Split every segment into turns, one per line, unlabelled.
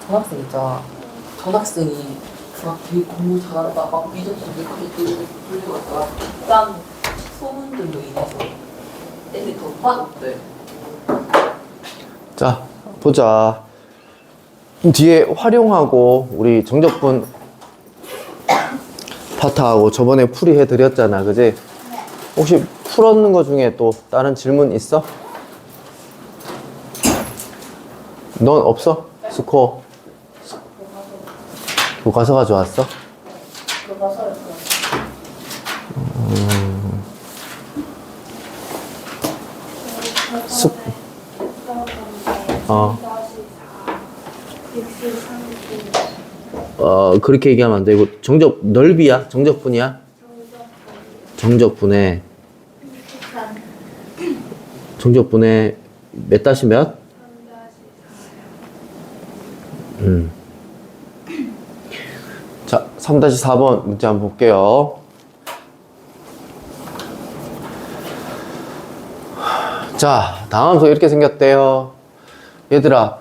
전학생 있잖아. 전학생이 막 되게 공부 잘한다, 막 미적분들 그렇게 돌리고 있다가 딴 소문들로 인해서 애들이 더 빠졌대.
자, 보자. 뒤에 활용하고 우리 정적분 파트하고 저번에 풀이 해드렸잖아, 그지? 혹시 풀었는 거 중에 또 다른 질문 있어? 넌 없어? 스코어? 교과서 가져왔어?
교과서를
스... 어. 그렇게 얘기하면 안 되고 정적 넓이야? 정적분이야? 정적분에 정적분에 몇 다시 몇? 자, 3-4번 문제 한번 볼게요. 자, 다음 소 이렇게 생겼대요. 얘들아,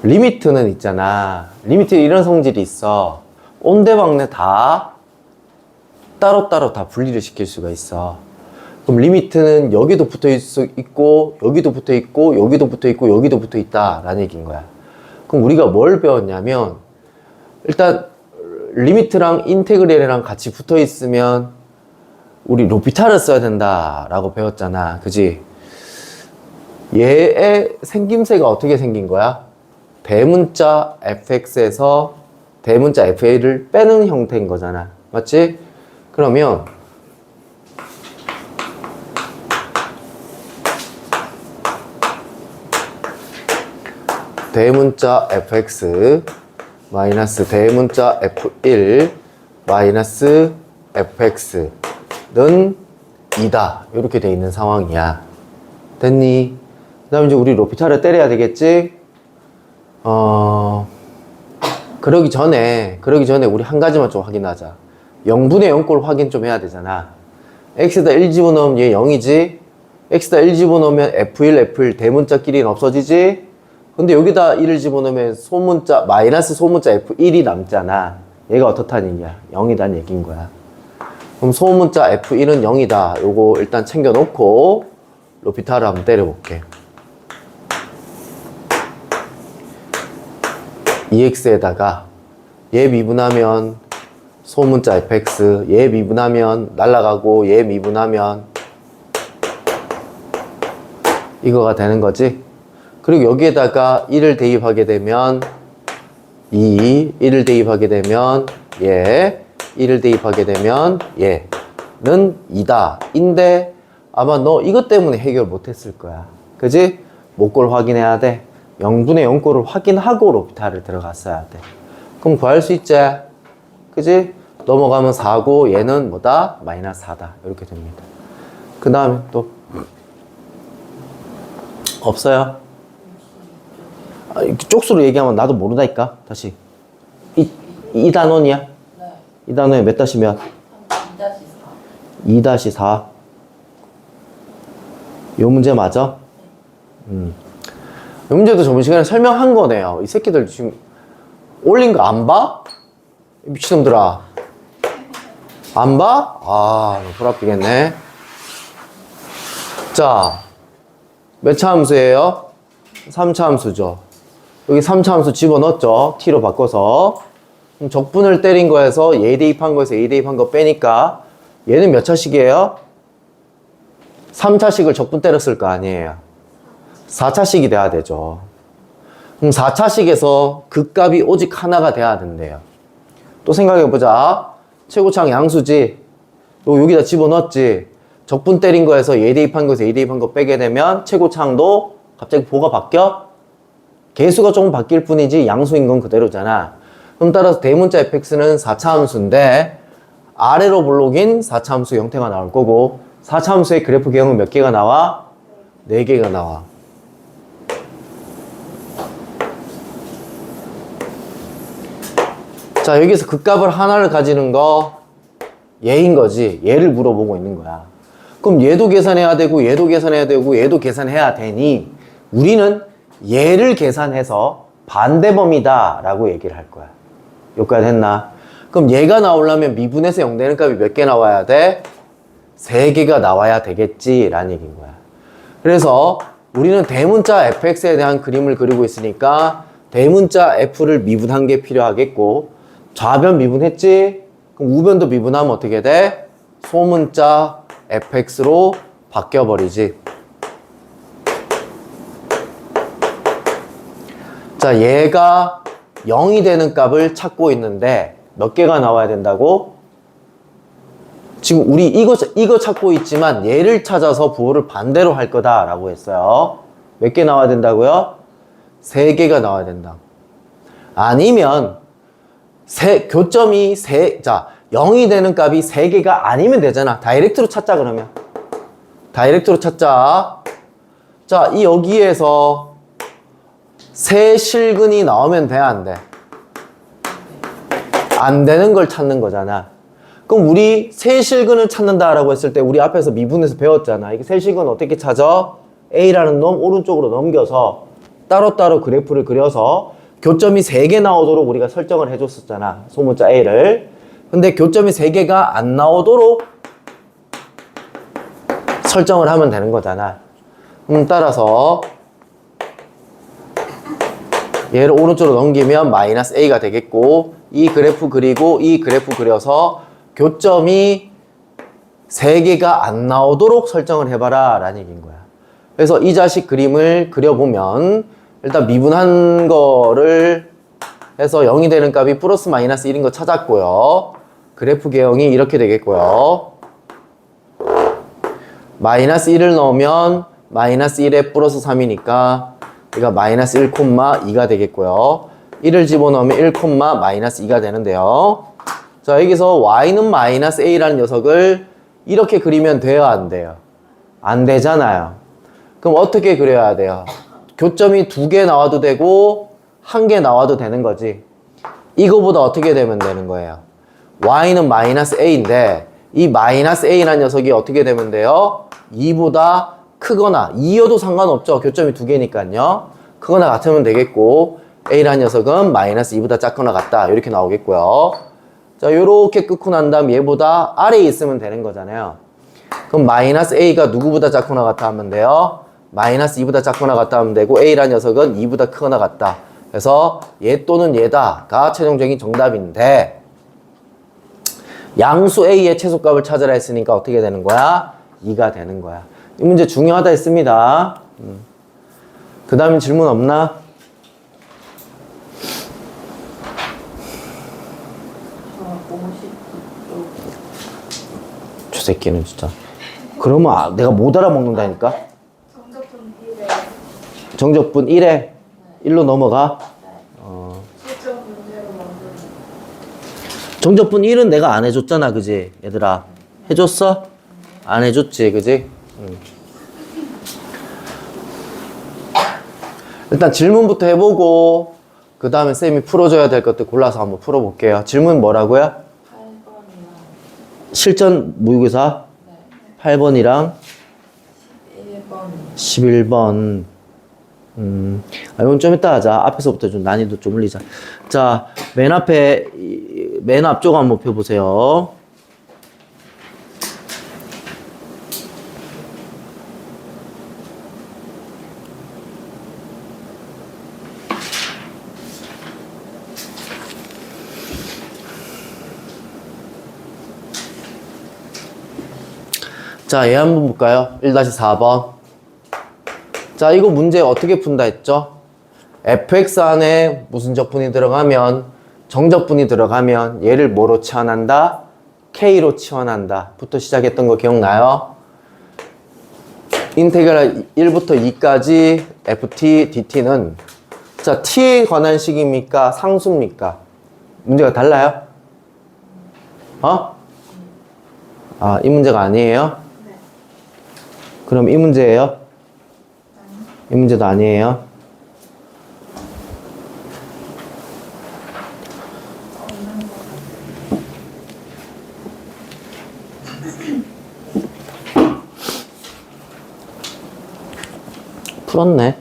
리미트는 있잖아. 리미트에 이런 성질이 있어. 온대방네 다 따로따로 다 분리를 시킬 수가 있어. 그럼 리미트는 여기도 붙어 있고, 여기도 붙어 있고, 여기도 붙어 있고, 여기도 붙어 있다 라는 얘기인 거야. 그럼 우리가 뭘 배웠냐면, 일단 리미트랑 인테그랄이랑 같이 붙어 있으면 우리 로피탈을 써야 된다 라고 배웠잖아, 그지? 얘의 생김새가 어떻게 생긴 거야? 대문자 fx에서 대문자 fa를 빼는 형태인 거잖아, 맞지? 그러면 대문자 fx 마이너스 대문자 f1 마이너스 fx는 2다 이렇게 돼 있는 상황이야. 됐니? 그 다음에 이제 우리 로피탈을 때려야 되겠지? 그러기 전에 우리 한 가지만 좀 확인하자. 0분의 0꼴 확인 좀 해야 되잖아. x에다 1 집어넣으면 얘 0이지? x에다 1 집어넣으면 f1 대문자끼리는 없어지지? 근데 여기다 1을 집어넣으면 소문자, 마이너스 소문자 f1이 남잖아. 얘가 어떻다는 얘기야? 0이다는 얘기인 거야. 그럼 소문자 f1은 0이다. 요거 일단 챙겨놓고 로피탈을 한번 때려볼게. 2x에다가 얘 미분하면 소문자 fx, 얘 미분하면 날라가고 얘 미분하면 이거가 되는 거지. 그리고 여기에다가 1을 대입하게 되면 1을 대입하게 되면 얘, 1을 대입하게 되면 얘는 2다. 인데 아마 너 이것 때문에 해결 못했을 거야. 그지? 목골 확인해야 돼. 0분의 0골을 확인하고 로피탈을 들어갔어야 돼. 그럼 구할 수 있지? 그지? 넘어가면 4고 얘는 뭐다? 마이너스 4다. 이렇게 됩니다. 그 다음에 또 없어요? 쪽수로 얘기하면 나도 모르다니까. 다시 이 단원이야?
네.
이 단원에 몇 다시 몇?
2-4.
2-4. 요 문제 맞아? 이 문제도 저번 시간에 설명한 거네요. 이 새끼들 지금 올린 거 안 봐? 미친놈들아. 안 봐? 아, 불합리겠네. 자, 몇 차 함수예요? 3차 함수죠. 여기 3차 함수 집어넣었죠. t로 바꿔서. 그럼 적분을 때린 거에서 얘 대입한 거에서 얘 대입한 거 빼니까 얘는 몇 차식이에요? 3차식을 적분 때렸을 거 아니에요. 4차식이 돼야 되죠. 그럼 4차식에서 그 값이 오직 하나가 돼야 된대요. 또 생각해보자. 최고차항 양수지. 여기다 집어넣었지. 적분 때린 거에서 얘 대입한 거에서 얘 대입한 거 빼게 되면 최고차항도 갑자기 보가 바뀌어? 개수가 조금 바뀔 뿐이지 양수인 건 그대로잖아. 그럼 따라서 대문자 fx는 4차 함수인데 아래로 블록인 4차 함수 형태가 나올 거고 4차 함수의 그래프 개형은 몇 개가 나와? 4개가 나와. 자, 여기서 그 값을 하나를 가지는 거 얘인 거지. 얘를 물어보고 있는 거야. 그럼 얘도 계산해야 되고 얘도 계산해야 되고 얘도 계산해야 되니 우리는 얘를 계산해서 반대범위다 라고 얘기를 할 거야. 여기까지 했나? 그럼 얘가 나오려면 미분에서 0 되는 값이 몇 개 나와야 돼? 3개가 나와야 되겠지 라는 얘기인 거야. 그래서 우리는 대문자 fx에 대한 그림을 그리고 있으니까 대문자 f를 미분한 게 필요하겠고, 좌변 미분했지? 그럼 우변도 미분하면 어떻게 돼? 소문자 fx로 바뀌어버리지. 자, 얘가 0이 되는 값을 찾고 있는데 몇 개가 나와야 된다고? 지금 우리 이거 찾고 있지만 얘를 찾아서 부호를 반대로 할 거다라고 했어요. 몇 개 나와야 된다고요? 3개가 나와야 된다. 아니면 교점이 0이 되는 값이 3개가 아니면 되잖아. 다이렉트로 찾자 그러면. 다이렉트로 찾자. 자, 이 여기에서 세 실근이 나오면 돼, 안 돼? 안 되는 걸 찾는 거잖아. 그럼 우리 세 실근을 찾는다라고 했을 때 우리 앞에서 미분에서 배웠잖아. 이게 세 실근 어떻게 찾아? A라는 놈 오른쪽으로 넘겨서 따로따로 그래프를 그려서 교점이 3개 나오도록 우리가 설정을 해줬었잖아. 소문자 A를. 근데 교점이 3개가 안 나오도록 설정을 하면 되는 거잖아. 따라서 얘를 오른쪽으로 넘기면 마이너스 A가 되겠고, 이 그래프 그리고 이 그래프 그려서 교점이 3개가 안 나오도록 설정을 해봐라 라는 얘기인 거야. 그래서 이 자식 그림을 그려보면 일단 미분한 거를 해서 0이 되는 값이 플러스 마이너스 1인 거 찾았고요. 그래프 개형이 이렇게 되겠고요. 마이너스 1을 넣으면 마이너스 1에 플러스 3이니까 얘가 마이너스 1,2가 되겠고요. 1을 집어넣으면 1, 마이너스 2가 되는데요. 자, 여기서 y는 마이너스 a라는 녀석을 이렇게 그리면 돼요, 안 돼요? 안 되잖아요. 그럼 어떻게 그려야 돼요? 교점이 2개 나와도 되고 1개 나와도 되는 거지. 이거보다 어떻게 되면 되는 거예요? y는 마이너스 a인데 이 마이너스 a라는 녀석이 어떻게 되면 돼요? 2보다 크거나 2여도 상관없죠. 교점이 2개니까요. 크거나 같으면 되겠고, a라는 녀석은 마이너스 2보다 작거나 같다 이렇게 나오겠고요. 자, 요렇게 끊고 난 다음 얘보다 아래에 있으면 되는 거잖아요. 그럼 마이너스 a가 누구보다 작거나 같다 하면 돼요? 마이너스 2보다 작거나 같다 하면 되고, a라는 녀석은 2보다 크거나 같다. 그래서 얘 또는 얘다가 최종적인 정답인데, 양수 a의 최소값을 찾으라 했으니까 어떻게 되는 거야? 2가 되는 거야. 이 문제 중요하다 했습니다. 그 다음에 질문 없나? 저 새끼는 진짜. 그러면 내가 못 알아먹는다니까?
정답은 1에
정적분 1에 1로 넘어가?
실전 문제로 만드는.
정적분 1은 내가 안 해줬잖아, 그지? 얘들아. 해줬어? 안 해줬지, 그지? 일단 질문부터 해보고 그 다음에 쌤이 풀어줘야 될 것들 골라서 한번 풀어볼게요. 질문 뭐라고요?
8번이랑
실전 모의고사 8번이랑
1번
11번. 이건 좀 이따 하자. 앞에서부터 좀 난이도 좀 올리자. 자, 맨 앞에 맨 앞쪽 한번 펴보세요. 자, 얘 한번 볼까요? 1-4번. 자, 이거 문제 어떻게 푼다 했죠? fx 안에 무슨 적분이 들어가면, 정적분이 들어가면 얘를 뭐로 치환한다? k로 치환한다. 부터 시작했던 거 기억나요? 인테그랄 1부터 2까지 ft, dt는 자, t에 관한 식입니까? 상수입니까? 문제가 달라요? 이 문제가 아니에요?
네.
그럼 이 문제예요? 이 문제도 아니에요? 풀었네.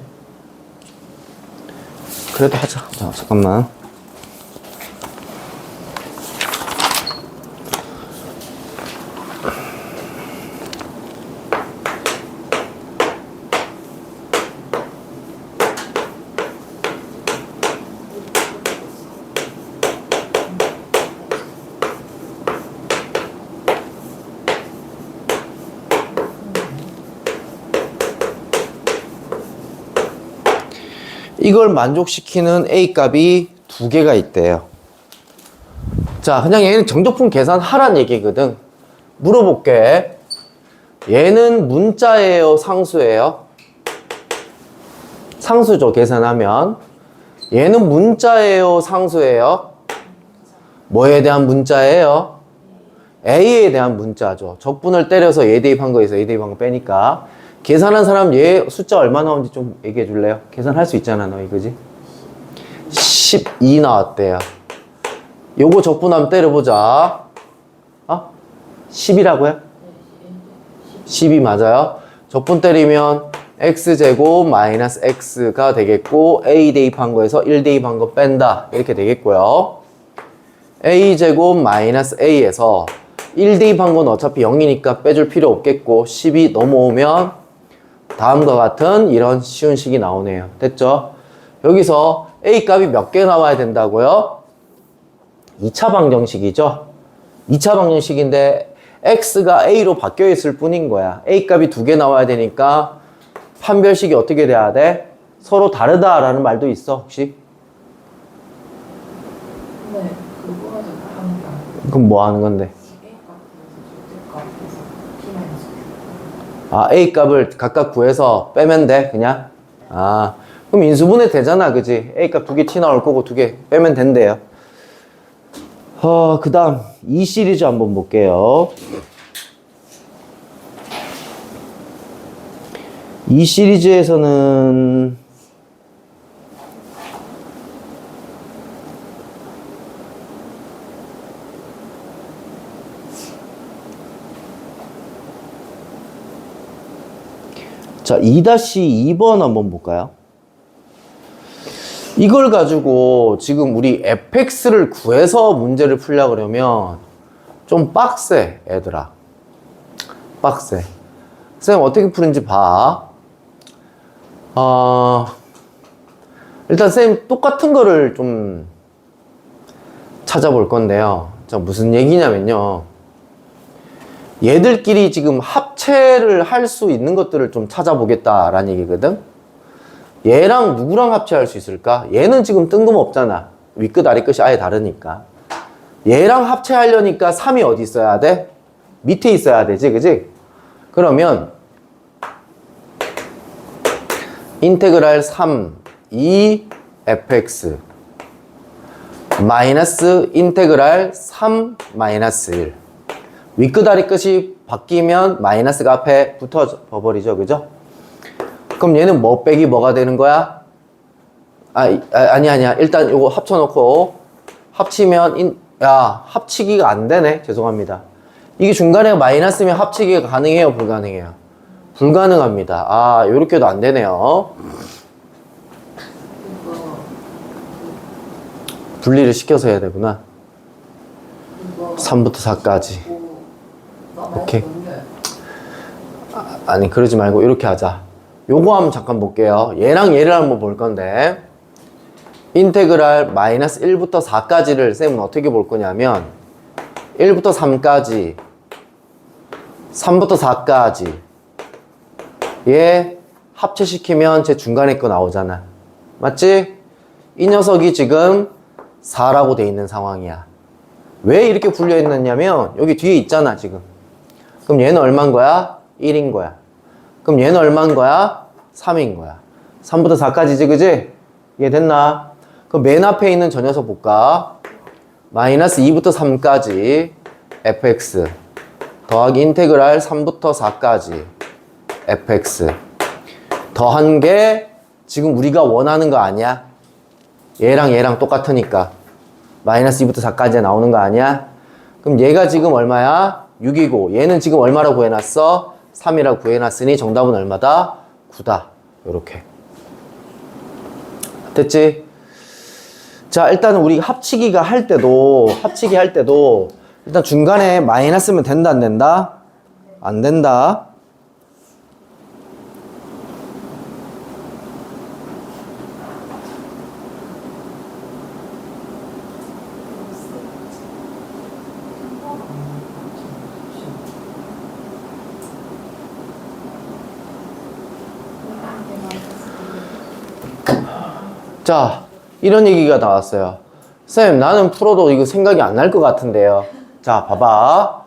그래도 하자. 자, 잠깐만. 이걸 만족시키는 A 값이 두 개가 있대요. 자, 그냥 얘는 정적분 계산하란 얘기거든. 물어볼게. 얘는 문자예요, 상수예요? 상수죠, 계산하면. 얘는 문자예요, 상수예요? 뭐에 대한 문자예요? A에 대한 문자죠. 적분을 때려서 얘 대입한 거에서 얘 대입한 거 빼니까. 계산한 사람 얘 숫자 얼마 나오는지 좀 얘기해 줄래요? 계산할 수 있잖아, 너희, 그지? 12 나왔대요. 요거 적분하면 때려보자. 10이라고요? 12 맞아요. 적분 때리면 x제곱 마이너스 x가 되겠고, a 대입한 거에서 1 대입한 거 뺀다. 이렇게 되겠고요. a제곱 마이너스 a에서 1 대입한 건 어차피 0이니까 빼줄 필요 없겠고, 10이 넘어오면 다음과 같은 이런 쉬운 식이 나오네요. 됐죠? 여기서 A 값이 몇 개 나와야 된다고요? 2차 방정식이죠? 2차 방정식인데 X가 A로 바뀌어 있을 뿐인 거야. A 값이 2개 나와야 되니까 판별식이 어떻게 돼야 돼? 서로 다르다라는 말도 있어, 혹시?
네, 그거 가지고 하는 게 아니고
그럼 뭐 하는 건데?
A 값에서 P 마이너스
A 값을 각각 구해서 빼면 돼, 그냥? 그럼 인수분해 되잖아, 그지? A 값 2개 T 나올 거고 2개 빼면 된대요. 그 다음, 이 시리즈 한번 볼게요. 이 시리즈에서는 자, 2-2번 한번 볼까요? 이걸 가지고 지금 우리 fx를 구해서 문제를 풀려고 그러면 좀 빡세, 얘들아. 빡세. 쌤 어떻게 푸는지 봐. 일단 쌤 똑같은 거를 좀 찾아볼 건데요. 자, 무슨 얘기냐면요. 얘들끼리 지금 합체를 할 수 있는 것들을 좀 찾아보겠다라는 얘기거든. 얘랑 누구랑 합체할 수 있을까? 얘는 지금 뜬금없잖아. 윗끝 아랫끝이 아예 다르니까. 얘랑 합체하려니까 3이 어디 있어야 돼? 밑에 있어야 되지, 그지? 그러면 인테그랄 3 2 fx 마이너스 인테그랄 3 마이너스 1. 윗끝 아랫끝이 바뀌면 마이너스가 앞에 붙어 버리죠, 그죠? 그럼 얘는 뭐 빼기 뭐가 되는 거야? 아니야. 일단 이거 합쳐놓고 합치면 합치기가 안 되네. 죄송합니다. 이게 중간에 마이너스면 합치기가 가능해요, 불가능해요? 불가능합니다. 요렇게도 안 되네요. 분리를 시켜서 해야 되구나. 3부터 4까지. 오케이. 아니, 그러지 말고 이렇게 하자. 요거 한번 잠깐 볼게요. 얘랑 얘를 한번 볼 건데, 인테그랄 마이너스 1부터 4까지를 쌤은 어떻게 볼 거냐면 1부터 3까지 3부터 4까지 얘 합체시키면 제 중간에 거 나오잖아. 맞지? 이 녀석이 지금 4라고 돼 있는 상황이야. 왜 이렇게 분류했느냐면 여기 뒤에 있잖아, 지금. 그럼 얘는 얼마인 거야? 1인 거야. 그럼 얘는 얼마인 거야? 3인 거야. 3부터 4까지지, 그지? 이해됐나? 그럼 맨 앞에 있는 저 녀석 볼까? 마이너스 2부터 3까지 fx 더하기 인테그랄 3부터 4까지 fx 더한 게 지금 우리가 원하는 거 아니야? 얘랑 얘랑 똑같으니까 마이너스 2부터 4까지 나오는 거 아니야? 그럼 얘가 지금 얼마야? 6이고 얘는 지금 얼마라고 구해놨어? 3이라고 구해놨으니 정답은 얼마다? 9다. 요렇게 됐지? 자, 일단은 우리 합치기 할 때도 일단 중간에 마이너스면 된다, 안 된다? 안 된다. 자, 이런 얘기가 나왔어요. 쌤, 나는 풀어도 이거 생각이 안 날 것 같은데요. 자, 봐봐.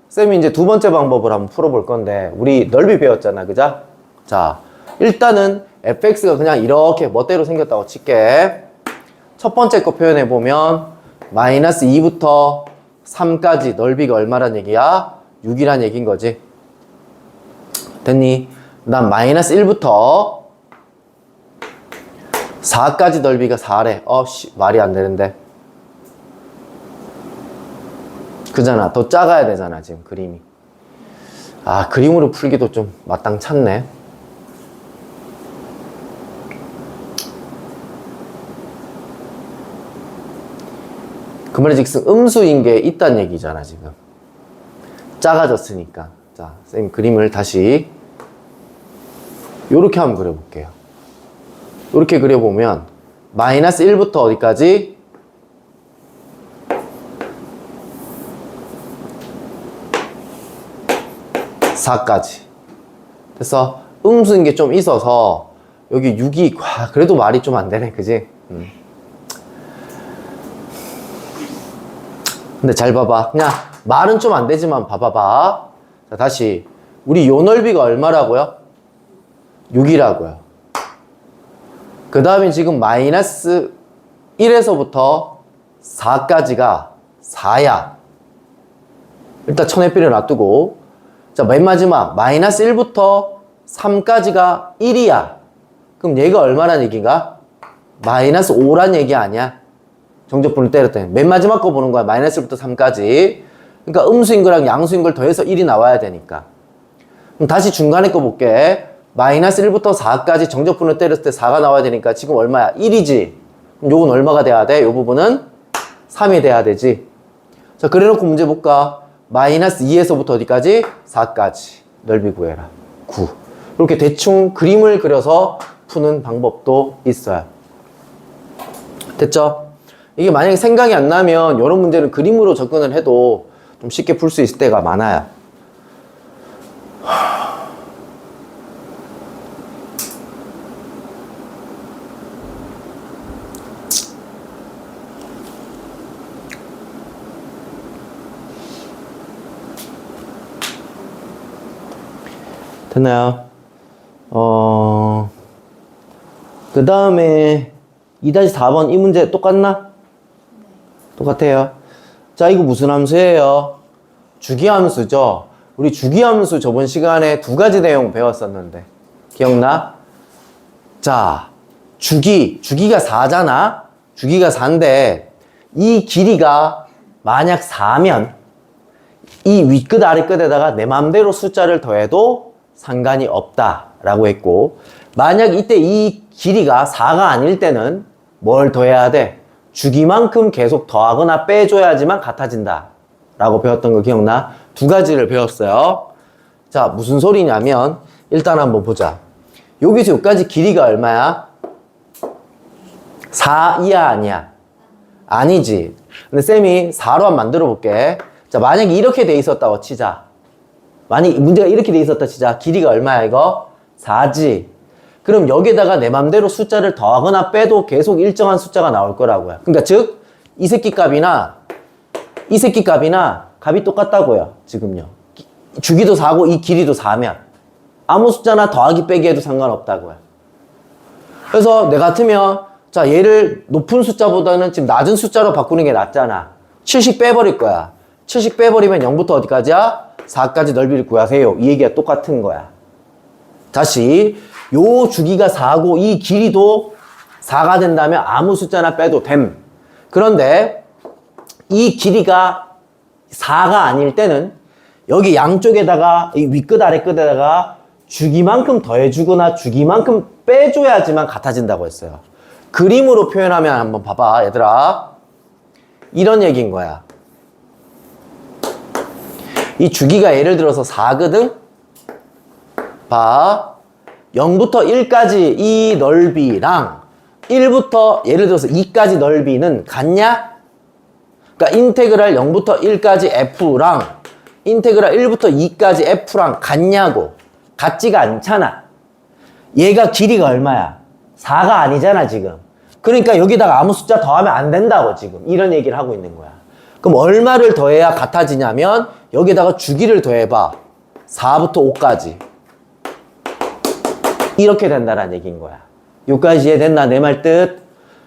쌤이 이제 두 번째 방법을 한번 풀어볼 건데, 우리 넓이 배웠잖아, 그죠? 자, 일단은 fx가 그냥 이렇게 멋대로 생겼다고 칠게. 첫 번째 거 표현해보면, 마이너스 2부터 3까지 넓이가 얼마란 얘기야? 6이란 얘기인 거지. 됐니? 난 마이너스 1부터 4까지 넓이가 4래. 말이 안 되는데. 그잖아. 더 작아야 되잖아, 지금 그림이. 아, 그림으로 풀기도 좀 마땅찮네. 그 말이 즉슨 음수인 게 있다는 얘기잖아, 지금. 작아졌으니까. 자, 선생님 그림을 다시 요렇게 한번 그려볼게요. 이렇게 그려보면 마이너스 1부터 어디까지? 4까지. 그래서 음수인 게 좀 있어서 여기 6이 그래도 말이 좀 안 되네, 그지? 근데 잘 봐봐. 그냥 말은 좀 안 되지만 봐봐봐. 자, 다시 우리 요 넓이가 얼마라고요? 6이라고요. 그 다음에 지금 마이너스 1에서부터 4까지가 4야. 일단 천에필을 놔두고. 자, 맨 마지막 마이너스 1부터 3까지가 1이야. 그럼 얘가 얼마란 얘기인가? 마이너스 5란 얘기 아니야? 정적분을 때렸더니 맨 마지막 거 보는 거야. 마이너스 1부터 3까지. 그러니까 음수인 거랑 양수인 걸 더해서 1이 나와야 되니까. 그럼 다시 중간에 거 볼게. 마이너스 1부터 4까지 정적분을 때렸을 때 4가 나와야 되니까 지금 얼마야? 1이지. 그럼 요건 얼마가 돼야 돼? 요 부분은 3이 돼야 되지. 자, 그래놓고 문제 볼까? 마이너스 2에서부터 어디까지? 4까지. 넓이 구해라. 9. 이렇게 대충 그림을 그려서 푸는 방법도 있어요. 됐죠? 이게 만약에 생각이 안 나면 이런 문제는 그림으로 접근을 해도 좀 쉽게 풀 수 있을 때가 많아요. 됐나요? 그 다음에 2-4번 이 문제 똑같나? 똑같아요. 자, 이거 무슨 함수예요? 주기함수죠. 우리 주기함수 저번 시간에 두 가지 내용 배웠었는데 기억나? 자, 주기가 4잖아? 주기가 4인데 이 길이가 만약 4면 이 윗끝 아랫끝에다가 내 맘대로 숫자를 더해도 상관이 없다라고 했고, 만약 이때 이 길이가 4가 아닐 때는 뭘 더해야 돼? 주기만큼 계속 더하거나 빼줘야지만 같아진다 라고 배웠던 거 기억나? 두 가지를 배웠어요. 자, 무슨 소리냐면 일단 한번 보자. 여기서 여기까지 길이가 얼마야? 4 이하 아니야? 아니지. 근데 쌤이 4로 한번 만들어 볼게. 자, 만약에 이렇게 돼 있었다고 치자. 만약 문제가 이렇게 돼 있었다 치자. 길이가 얼마야 이거? 4지. 그럼 여기다가 내 맘대로 숫자를 더하거나 빼도 계속 일정한 숫자가 나올 거라고요. 그러니까 즉 이 새끼 값이나 이 새끼 값이나 값이 똑같다고요. 지금요. 주기도 4고 이 길이도 4면 아무 숫자나 더하기 빼기 해도 상관없다고요. 그래서 내 같으면 자, 얘를 높은 숫자보다는 지금 낮은 숫자로 바꾸는 게 낫잖아. 7씩 빼버릴 거야. 7씩 빼버리면 0부터 어디까지야? 4까지 넓이를 구하세요. 이 얘기가 똑같은 거야. 다시 요 주기가 4고 이 길이도 4가 된다면 아무 숫자나 빼도 됨. 그런데 이 길이가 4가 아닐 때는 여기 양쪽에다가 이 윗끝 아랫끝에다가 주기만큼 더해주거나 주기만큼 빼줘야지만 같아진다고 했어요. 그림으로 표현하면 한번 봐봐, 얘들아. 이런 얘기인 거야. 이 주기가 예를 들어서 4거든? 봐. 0부터 1까지 이 넓이랑 1부터 예를 들어서 2까지 넓이는 같냐? 그러니까 인테그랄 0부터 1까지 f랑 인테그랄 1부터 2까지 f랑 같냐고. 같지가 않잖아. 얘가 길이가 얼마야? 4가 아니잖아, 지금. 그러니까 여기다가 아무 숫자 더하면 안 된다고, 지금. 이런 얘기를 하고 있는 거야. 그럼 얼마를 더해야 같아지냐면 여기다가 주기를 더해봐. 4부터 5까지. 이렇게 된다는 얘기인 거야. 여기까지 이해됐나? 내 말 뜻?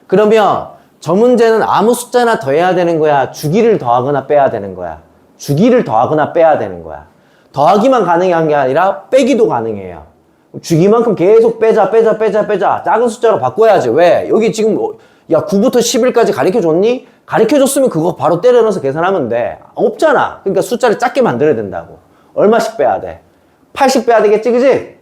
그러면 저 문제는 아무 숫자나 더해야 되는 거야? 주기를 더하거나 빼야 되는 거야? 주기를 더하거나 빼야 되는 거야. 더하기만 가능한 게 아니라 빼기도 가능해요. 주기만큼 계속 빼자. 작은 숫자로 바꿔야지. 왜? 여기 지금 야 9부터 11까지 가르쳐줬니? 가르쳐줬으면 그거 바로 때려 넣어서 계산하면 돼. 없잖아. 그러니까 숫자를 작게 만들어야 된다고. 얼마씩 빼야 돼? 80 빼야 되겠지, 그지?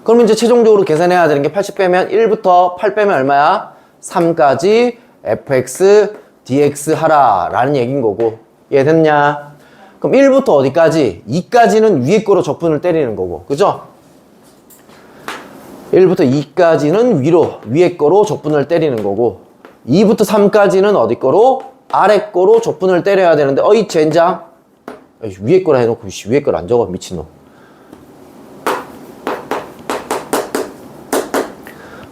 그럼 이제 최종적으로 계산해야 되는 게 80 빼면 1부터 8 빼면 얼마야? 3까지 fx dx 하라 라는 얘기인 거고. 이해됐냐? 그럼 1부터 어디까지? 2까지는 위에 거로 적분을 때리는 거고. 그죠? 1부터 2까지는 위에 거로 적분을 때리는 거고 2부터 3까지는 어디 거로? 아래 거로 적분을 때려야 되는데 어이 젠장 위에 거라 해놓고 위에 거를 안 적어 미친놈.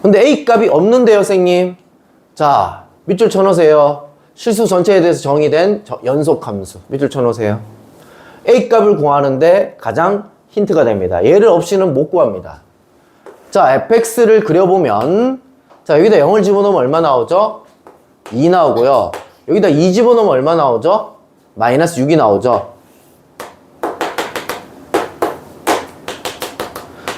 근데 A 값이 없는데요, 선생님. 자, 밑줄 쳐놓으세요. 실수 전체에 대해서 정의된 연속 함수. 밑줄 쳐놓으세요. A 값을 구하는데 가장 힌트가 됩니다. 얘를 없이는 못 구합니다. 자, fx를 그려보면 자, 여기다 0을 집어넣으면 얼마 나오죠? 2 나오고요. 여기다 2 집어넣으면 얼마 나오죠? 마이너스 6이 나오죠.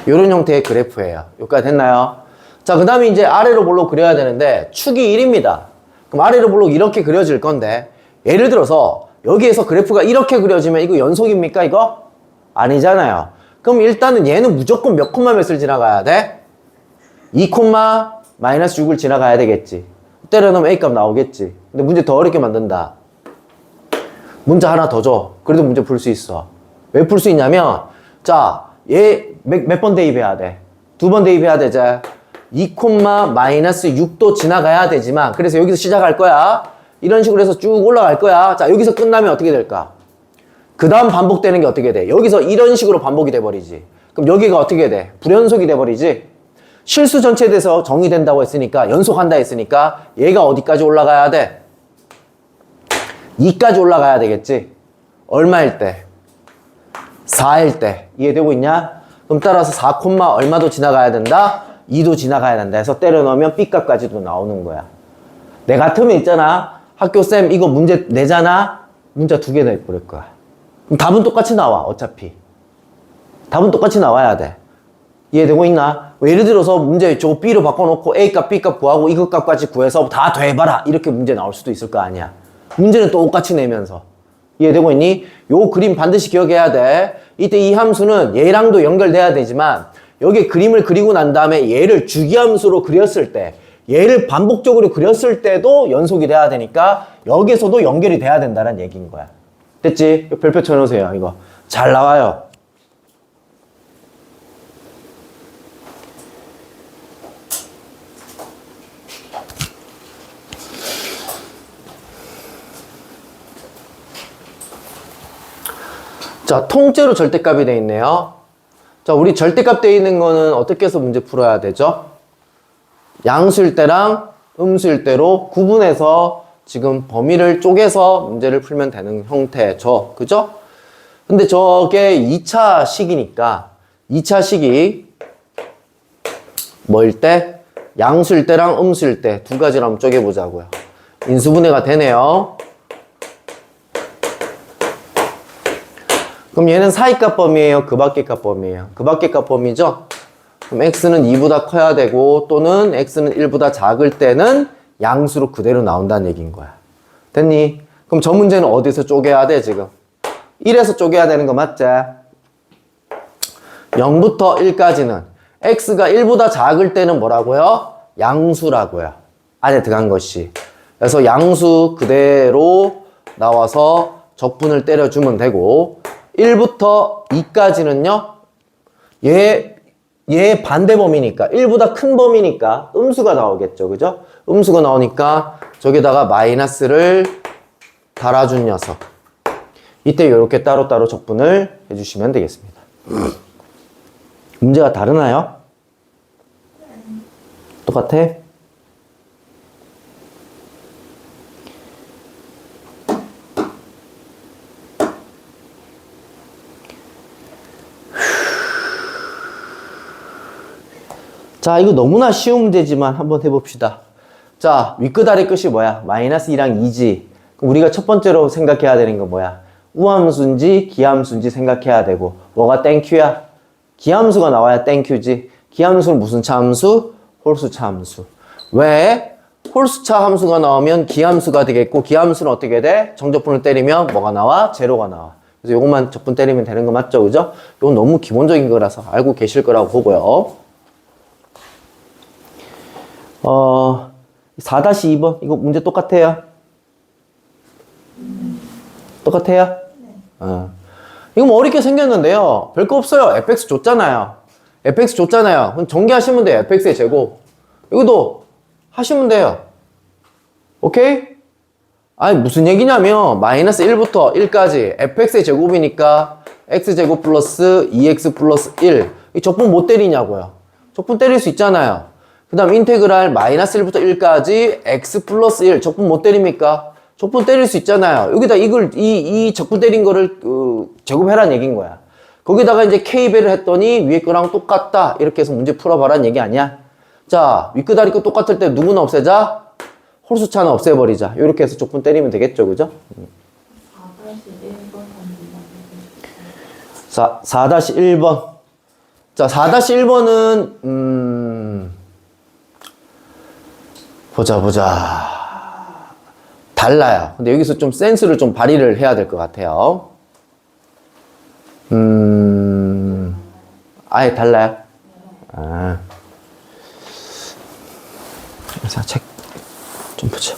이런 형태의 그래프예요. 여기까지 됐나요? 자, 그 다음에 이제 아래로 볼록 그려야 되는데 축이 1입니다. 그럼 아래로 볼록 이렇게 그려질 건데 예를 들어서 여기에서 그래프가 이렇게 그려지면 이거 연속입니까, 이거? 아니잖아요. 그럼 일단은 얘는 무조건 몇 콤마 몇을 지나가야 돼? 2 콤마 마이너스 6을 지나가야 되겠지. 때려 넣으면 A값 나오겠지. 근데 문제 더 어렵게 만든다. 문제 하나 더 줘. 그래도 문제 풀 수 있어. 왜 풀 수 있냐면 자, 얘 몇 번 대입해야 돼? 2번 대입해야 되지. 2 콤마 마이너스 6도 지나가야 되지만 그래서 여기서 시작할 거야. 이런 식으로 해서 쭉 올라갈 거야. 자, 여기서 끝나면 어떻게 될까? 그 다음 반복되는 게 어떻게 돼? 여기서 이런 식으로 반복이 돼버리지. 그럼 여기가 어떻게 돼? 불연속이 돼버리지. 실수 전체에 대해서 정의된다고 했으니까 연속한다 했으니까 얘가 어디까지 올라가야 돼? 2까지 올라가야 되겠지. 얼마일 때? 4일 때. 이해되고 있냐? 그럼 따라서 4 콤마 얼마도 지나가야 된다? 2도 지나가야 된다 해서 때려 넣으면 B값까지도 나오는 거야. 내 같으면 있잖아. 학교쌤 이거 문제 내잖아? 문자 2개 내버릴 거야. 그럼 답은 똑같이 나와, 어차피. 답은 똑같이 나와야 돼. 이해되고 있나? 예를 들어서 문제 저거 B로 바꿔놓고 A값, B값 구하고 이것 값까지 구해서 다 더해봐라. 이렇게 문제 나올 수도 있을 거 아니야. 문제는 똑같이 내면서. 이해되고 있니? 요 그림 반드시 기억해야 돼. 이때 이 함수는 얘랑도 연결돼야 되지만 여기 그림을 그리고 난 다음에 얘를 주기함수로 그렸을 때 얘를 반복적으로 그렸을 때도 연속이 돼야 되니까 여기서도 연결이 돼야 된다는 얘기인 거야. 됐지? 별표 쳐놓으세요. 이거 잘 나와요. 자, 통째로 절대값이 되어 있네요. 자, 우리 절대값 되어 있는 거는 어떻게 해서 문제 풀어야 되죠? 양수일 때랑 음수일 때로 구분해서 지금 범위를 쪼개서 문제를 풀면 되는 형태죠. 그죠? 근데 저게 2차 식이니까 2차 식이 뭐일 때? 양수일 때랑 음수일 때 두 가지로 한번 쪼개보자고요. 인수분해가 되네요. 그럼 얘는 사이값 범위예요? 그 밖의 값 범위예요? 그 밖의 값 범위죠? 그럼 x는 2보다 커야 되고 또는 x는 1보다 작을 때는 양수로 그대로 나온다는 얘기인 거야. 됐니? 그럼 저 문제는 어디서 쪼개야 돼 지금? 1에서 쪼개야 되는 거 맞지? 0부터 1까지는 x가 1보다 작을 때는 뭐라고요? 양수라고요. 안에 들어간 것이. 그래서 양수 그대로 나와서 적분을 때려주면 되고 1부터 2까지는요. 얘 반대범위니까 1보다 큰 범위니까 음수가 나오겠죠. 그죠? 음수가 나오니까 저기다가 마이너스를 달아준 녀석. 이때 이렇게 따로따로 적분을 해주시면 되겠습니다. 문제가 다르나요? 똑같아? 자, 이거 너무나 쉬운 문제지만 한번 해봅시다. 자, 윗끝 아래 끝이 뭐야? 마이너스 2랑 2지. 그럼 우리가 첫 번째로 생각해야 되는 건 뭐야? 우함수인지 기함수인지 생각해야 되고 뭐가 땡큐야? 기함수가 나와야 땡큐지. 기함수는 무슨 차함수? 홀수차 함수. 왜? 홀수차 함수가 나오면 기함수가 되겠고 기함수는 어떻게 돼? 정적분을 때리면 뭐가 나와? 제로가 나와. 그래서 요것만 적분 때리면 되는 거 맞죠? 그죠? 이건 너무 기본적인 거라서 알고 계실 거라고 보고요. 4-2번 이거 문제 똑같아요? 똑같아요? 네. 이거 뭐 어렵게 생겼는데요. 별거 없어요. fx 줬잖아요. fx 줬잖아요. 그럼 전개하시면 돼요. fx의 제곱. 이것도 하시면 돼요. 오케이? 아니 무슨 얘기냐면 마이너스 1부터 1까지 fx의 제곱이니까 x제곱 플러스 2x 플러스 1. 이 적분 못 때리냐고요. 적분 때릴 수 있잖아요. 그 다음 인테그랄 마이너스 1부터 1까지 x 플러스 1 적분 못 때립니까? 적분 때릴 수 있잖아요. 여기다 이걸 이 적분 때린 거를 제곱해라는 얘기인 거야. 거기다가 이제 k배를 했더니 위에 거랑 똑같다 이렇게 해서 문제 풀어봐라는 얘기 아니야? 자, 윗끝 아래 끝 똑같을 때 누구는 없애자? 홀수차는 없애버리자. 이렇게 해서 적분 때리면 되겠죠, 그죠? 4-1번. 자, 4-1번은 보자. 달라요. 근데 여기서 좀 센스를 좀 발휘를 해야 될 것 같아요. 아예 달라요? 자, 책 좀 보자.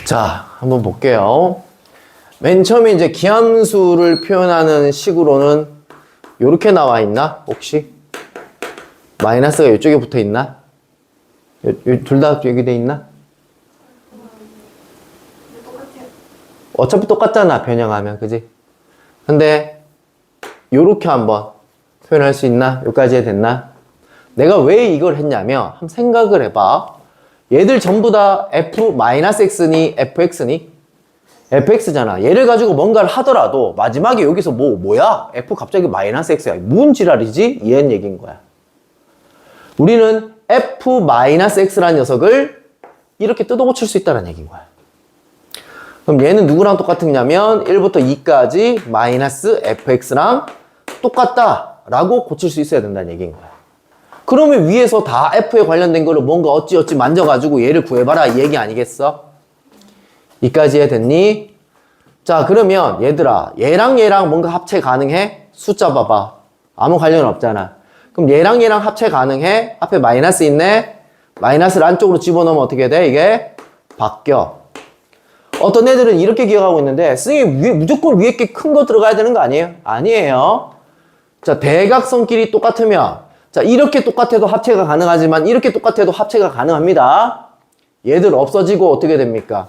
자, 한번 볼게요. 맨 처음에 이제 기함수를 표현하는 식으로는 이렇게 나와 있나? 혹시? 마이너스가 이쪽에 붙어 있나? 둘 다 여기 돼 있나? 어차피 똑같잖아, 변형하면. 그지? 근데 요렇게 한번 표현할 수 있나? 여기까지 해 됐나? 내가 왜 이걸 했냐면 한번 생각을 해봐. 얘들 전부 다 f-x니 fx니? fx잖아. 얘를 가지고 뭔가를 하더라도 마지막에 여기서 뭐야? f 갑자기 마이너스 x야. 뭔 지랄이지? 이런 얘기인 거야. 우리는 f-x라는 녀석을 이렇게 뜯어 고칠 수 있다는 얘기인 거야. 그럼 얘는 누구랑 똑같으냐면 1부터 2까지 마이너스 fx랑 똑같다라고 고칠 수 있어야 된다는 얘기인 거야. 그러면 위에서 다 F에 관련된 거를 뭔가 어찌어찌 만져가지고 얘를 구해봐라 이 얘기 아니겠어? 이까지 해 됐니? 자, 그러면 얘들아 얘랑 얘랑 뭔가 합체 가능해? 숫자 봐봐. 아무 관련 없잖아. 그럼 얘랑 얘랑 합체 가능해? 앞에 마이너스 있네? 마이너스를 안쪽으로 집어넣으면 어떻게 돼? 이게 바뀌어. 어떤 애들은 이렇게 기억하고 있는데 선생님 무조건 위에 게 큰 거 들어가야 되는 거 아니에요? 아니에요. 자, 대각선끼리 똑같으면 자, 이렇게 똑같아도 합체가 가능하지만 이렇게 똑같아도 합체가 가능합니다. 얘들 없어지고 어떻게 됩니까?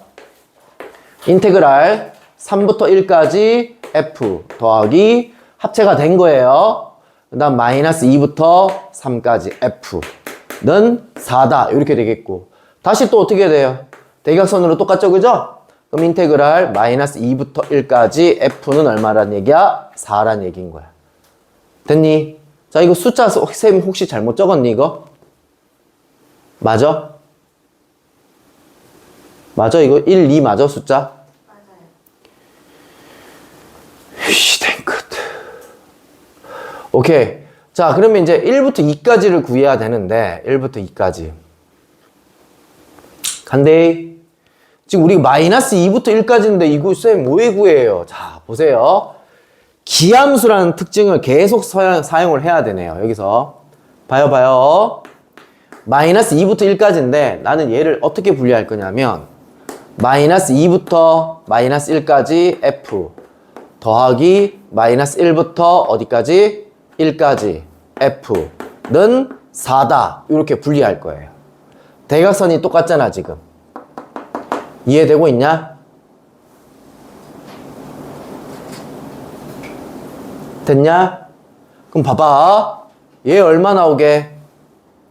인테그랄 3부터 1까지 f 더하기 합체가 된 거예요. 그 다음 마이너스 2부터 3까지 f는 4다. 이렇게 되겠고 다시 또 어떻게 돼요? 대각선으로 똑같죠, 그죠? 그럼 인테그랄 마이너스 2부터 1까지 f는 얼마란 얘기야? 4란 얘기인 거야. 됐니? 자, 이거 숫자 쌤 혹시 잘못 적었니 이거? 맞아? 맞아? 이거 1, 2 맞아 숫자?
맞아요.
땡끝. 오케이. 자, 그러면 이제 1부터 2까지를 구해야 되는데 1부터 2까지 간대. 지금 우리 마이너스 2부터 1까지인데 이거 쌤 뭐에 구해요? 자, 보세요. 기함수라는 특징을 계속 사용을 해야 되네요. 여기서 봐요. 마이너스 2부터 1까지인데 나는 얘를 어떻게 분리할 거냐면 마이너스 2부터 마이너스 1까지 f 더하기 마이너스 1부터 어디까지? 1까지 f는 4다. 이렇게 분리할 거예요. 대각선이 똑같잖아 지금. 이해되고 있냐? 됐냐? 그럼 봐봐. 얘 얼마 나오게?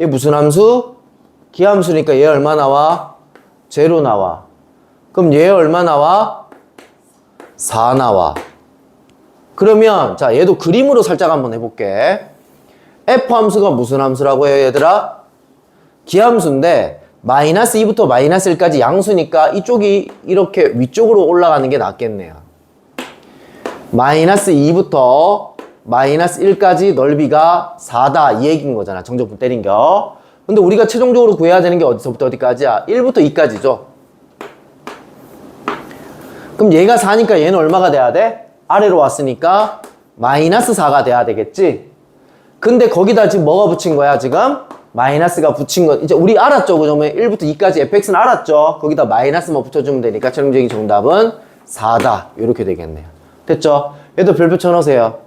얘 무슨 함수? 기함수니까 얘 얼마 나와? 제로 나와. 그럼 얘 얼마 나와? 4 나와. 그러면 자 얘도 그림으로 살짝 한번 해볼게. f 함수가 무슨 함수라고 해요 얘들아? 기함수인데 마이너스 2부터 마이너스 1까지 양수니까 이쪽이 이렇게 위쪽으로 올라가는 게 낫겠네요. 마이너스 2부터 마이너스 1까지 넓이가 4다 이 얘기인 거잖아. 정적분 때린 거. 근데 우리가 최종적으로 구해야 되는 게 어디서부터 어디까지야? 1부터 2까지죠. 그럼 얘가 4니까 얘는 얼마가 돼야 돼? 아래로 왔으니까 마이너스 4가 돼야 되겠지. 근데 거기다 지금 뭐가 붙인 거야 지금? 마이너스가 붙인 거. 이제 우리 알았죠 그러면 1부터 2까지 fx는 알았죠. 거기다 마이너스만 붙여주면 되니까 최종적인 정답은 4다 이렇게 되겠네요. 됐죠? 얘도 별표 쳐놓으세요.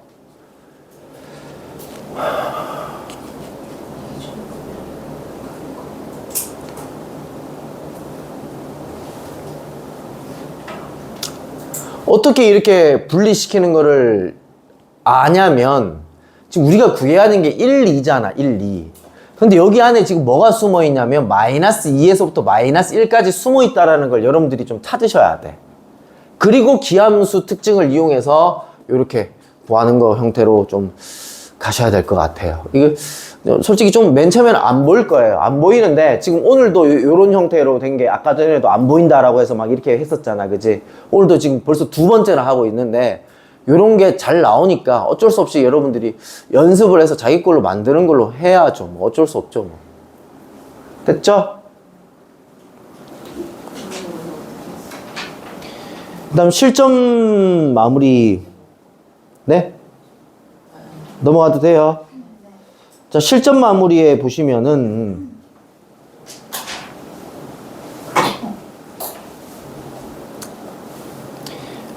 어떻게 이렇게 분리시키는 거를 아냐면 지금 우리가 구해야 하는 게 1, 2잖아. 1, 2. 근데 여기 안에 지금 뭐가 숨어 있냐면 마이너스 2에서부터 마이너스 1까지 숨어 있다라는 걸 여러분들이 좀 찾으셔야 돼. 그리고 기함수 특징을 이용해서 이렇게 구하는 거 형태로 좀 가셔야 될 것 같아요. 이거 솔직히 좀 맨 처음에는 안 보일 거예요. 안 보이는데 지금 오늘도 이런 형태로 된 게 아까 전에도 안 보인다라고 해서 막 이렇게 했었잖아. 그치? 오늘도 지금 벌써 2번째나 하고 있는데 요런 게 잘 나오니까 어쩔 수 없이 여러분들이 연습을 해서 자기 걸로 만드는 걸로 해야죠. 뭐 어쩔 수 없죠. 뭐. 됐죠? 그 다음 실점 마무리. 네? 넘어가도 돼요. 자, 실점 마무리에 보시면은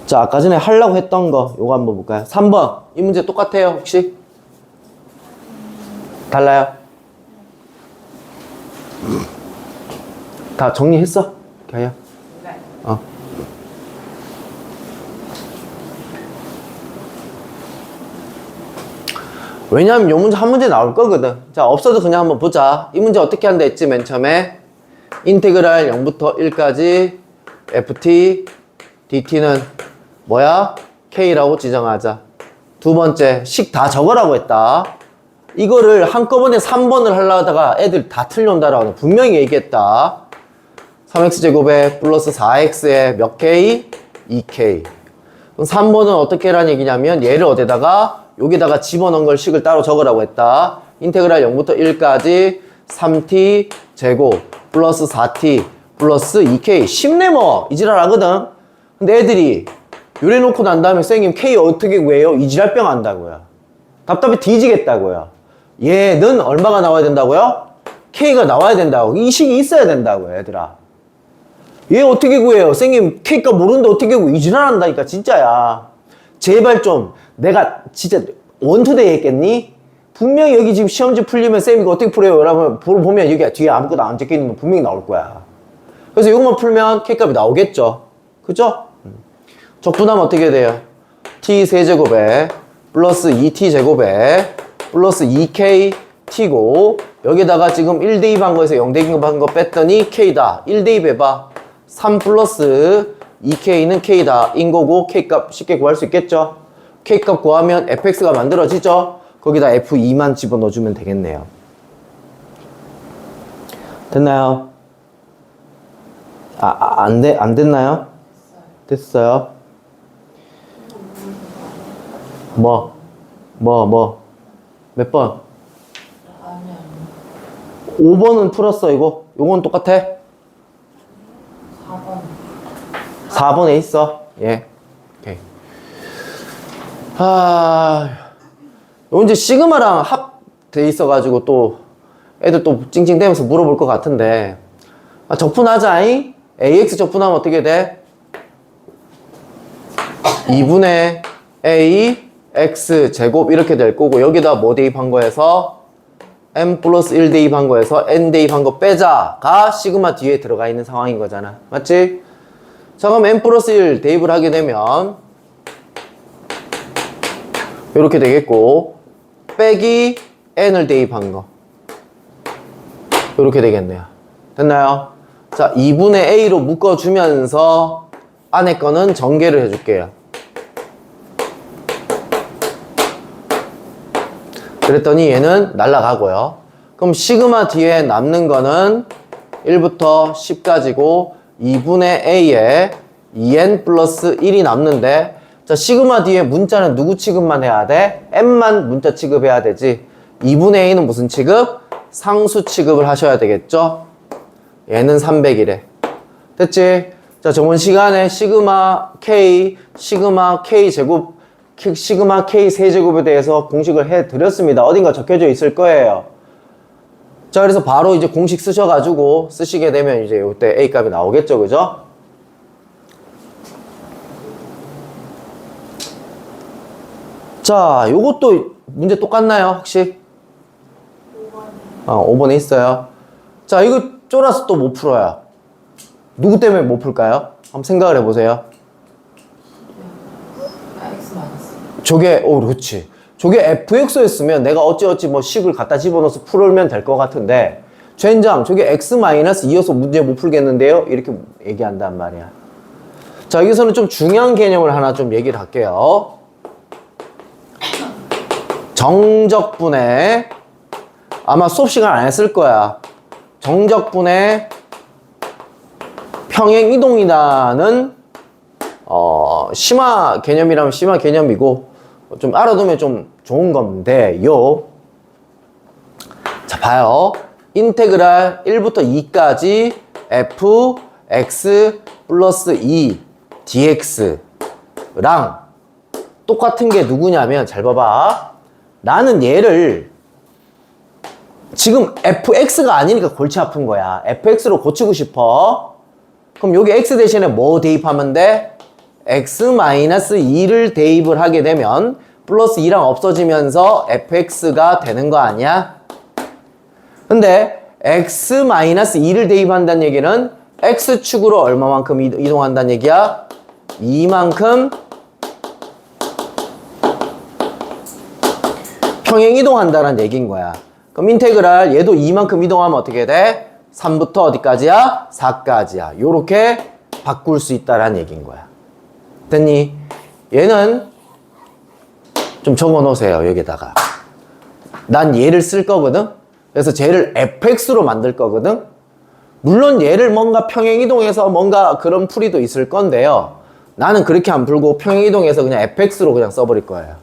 자, 아까 전에 하려고 했던 거 요거 한번 볼까요? 3번 이 문제 똑같아요 혹시? 달라요? 다 정리했어? 가요? 어. 왜냐면 요 문제 한 문제 나올 거거든. 자, 없어도 그냥 한번 보자. 이 문제 어떻게 한다 했지 맨 처음에? 인테그랄 0부터 1까지 ft dt는 뭐야? k라고 지정하자. 두 번째 식 다 적으라고 했다. 이거를 한꺼번에 3번을 하려다가 애들 다 틀려온다라고 분명히 얘기했다. 3x제곱에 플러스 4x에 몇 k? 2k. 그럼 3번은 어떻게 하라는 얘기냐면 얘를 어디다가 여기다가 집어넣은 걸 식을 따로 적으라고 했다. 인테그랄 0부터 1까지 3t 제곱 플러스 4t 플러스 2k. 쉽네 뭐. 이 지랄 하거든. 근데 애들이 요래 놓고 난 다음에 선생님 k 어떻게 구해요? 이 지랄병 한다고요. 답답해 뒤지겠다고요. 얘는 얼마가 나와야 된다고요? k가 나와야 된다고. 이 식이 있어야 된다고요 얘들아. 얘 어떻게 구해요? 선생님 k값 모르는데 어떻게 구해? 이 지랄 한다니까 진짜야. 제발 좀 내가 진짜 원투데이 했겠니? 분명히 여기 지금 시험지 풀리면 쌤 이거 어떻게 풀어요? 여러분 보면 여기 뒤에 아무것도 안 적혀있는 거 분명히 나올 거야. 그래서 이것만 풀면 k값이 나오겠죠. 그죠? 적분하면 어떻게 돼요? t 세제곱에 플러스 2t 제곱에 플러스 2k t고 여기다가 지금 1대입한 거에서 0대입한 거 뺐더니 k다. 1대입해봐. 3 플러스 2k는 k다 인 거고 k값 쉽게 구할 수 있겠죠? k값 구하면 fx가 만들어지죠? 거기다 f2만 집어넣어주면 되겠네요. 됐나요? 안 됐나요? 됐어요. 몇 번?
아니
5번은 풀었어, 이거. 요건 똑같아?
4번
4번에 있어. 예. 오케이. 요 이제 시그마랑 합돼 있어가지고 또 애들 또 찡찡대면서 물어볼 것 같은데. 적분하자잉? ax 적분하면 어떻게 돼? 2분의 a x 제곱 이렇게 될 거고 여기다 뭐 대입한 거에서 m 플러스 1 대입한 거에서 n 대입한 거 빼자가 시그마 뒤에 들어가 있는 상황인 거잖아. 맞지? 자, 그럼 n 플러스 1 대입을 하게 되면 이렇게 되겠고 빼기 n을 대입한 거 이렇게 되겠네요. 됐나요? 자, 2분의 a로 묶어주면서 안에 거는 전개를 해줄게요. 그랬더니 얘는 날라가고요. 그럼 시그마 뒤에 남는 거는 1부터 10까지고 2분의 a에 2n 플러스 1이 남는데 자, 시그마 뒤에 문자는 누구 취급만 해야 돼? n만 문자 취급해야 되지. 2분의 a는 무슨 취급? 상수 취급을 하셔야 되겠죠? 얘는 300이래. 됐지? 자, 저번 시간에 시그마 k 제곱, 시그마 k 세제곱에 대해서 공식을 해드렸습니다. 어딘가 적혀져 있을 거예요. 자, 그래서 바로 이제 공식 쓰셔가지고 쓰시게 되면 이제 이때 a 값이 나오겠죠, 그죠? 자, 요것도 문제 똑같나요, 혹시? 5번에 있어요. 자, 이거 쫄아서 또 못 풀어요. 누구 때문에 못 풀까요? 한번 생각을 해보세요.
x 마이너스
저게, 그렇지. 저게 fx였으면 내가 어찌어찌 뭐 10을 갖다 집어넣어서 풀면 될 것 같은데, 젠장, 저게 x-2여서 문제 못 풀겠는데요? 이렇게 얘기한단 말이야. 자, 여기서는 좀 중요한 개념을 하나 좀 얘기를 할게요. 정적분의, 아마 수업 시간 안 했을 거야. 정적분의 평행이동이라는 심화 개념이라면 심화 개념이고 좀 알아두면 좀 좋은 건데요. 자, 봐요. 인테그랄 1부터 2까지 fx 플러스 2 dx랑 똑같은 게 누구냐면 잘 봐봐. 나는 얘를 지금 fx가 아니니까 골치 아픈 거야. fx로 고치고 싶어. 그럼 여기 x 대신에 뭐 대입하면 돼? x-2를 대입을 하게 되면 플러스 2랑 없어지면서 fx가 되는 거 아니야? 근데 x-2를 대입한다는 얘기는 x축으로 얼마만큼 이동한다는 얘기야? 2만큼 평행 이동한다는 얘기인 거야. 그럼 인테그랄 얘도 2만큼 이동하면 어떻게 돼? 3부터 어디까지야? 4까지야. 요렇게 바꿀 수 있다라는 얘기인 거야. 됐니? 얘는 좀 적어 놓으세요. 여기다가. 난 얘를 쓸 거거든? 그래서 쟤를 fx로 만들 거거든? 물론 얘를 뭔가 평행 이동해서 뭔가 그런 풀이도 있을 건데요. 나는 그렇게 안 풀고 평행 이동해서 그냥 fx로 그냥 써버릴 거예요.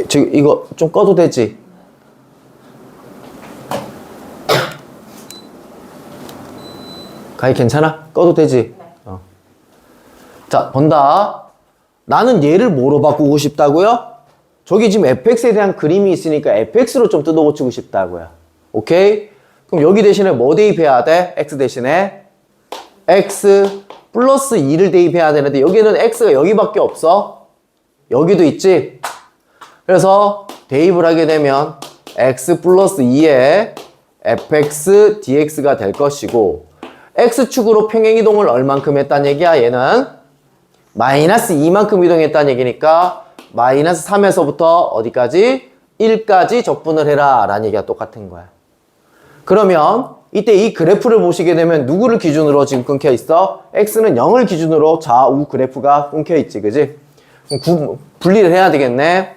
지금 이거 좀 꺼도 되지? 가희 괜찮아? 꺼도 되지?
네.
자, 본다. 나는 얘를 뭐로 바꾸고 싶다고요? 저기 지금 fx에 대한 그림이 있으니까 fx로 좀 뜯어 고치고 싶다고요. 오케이? 그럼 여기 대신에 뭐 대입해야 돼? x 대신에 x 플러스 2를 대입해야 되는데 여기는 x가 여기밖에 없어. 여기도 있지? 그래서 대입을 하게 되면 x 플러스 2에 fx dx가 될 것이고 x축으로 평행이동을 얼만큼 했다는 얘기야? 얘는 마이너스 2만큼 이동했다는 얘기니까 마이너스 3에서부터 어디까지? 1까지 적분을 해라 라는 얘기가 똑같은 거야. 그러면 이때 이 그래프를 보시게 되면 누구를 기준으로 지금 끊겨 있어? x는 0을 기준으로 좌우 그래프가 끊겨 있지, 그지? 그럼 분리를 해야 되겠네.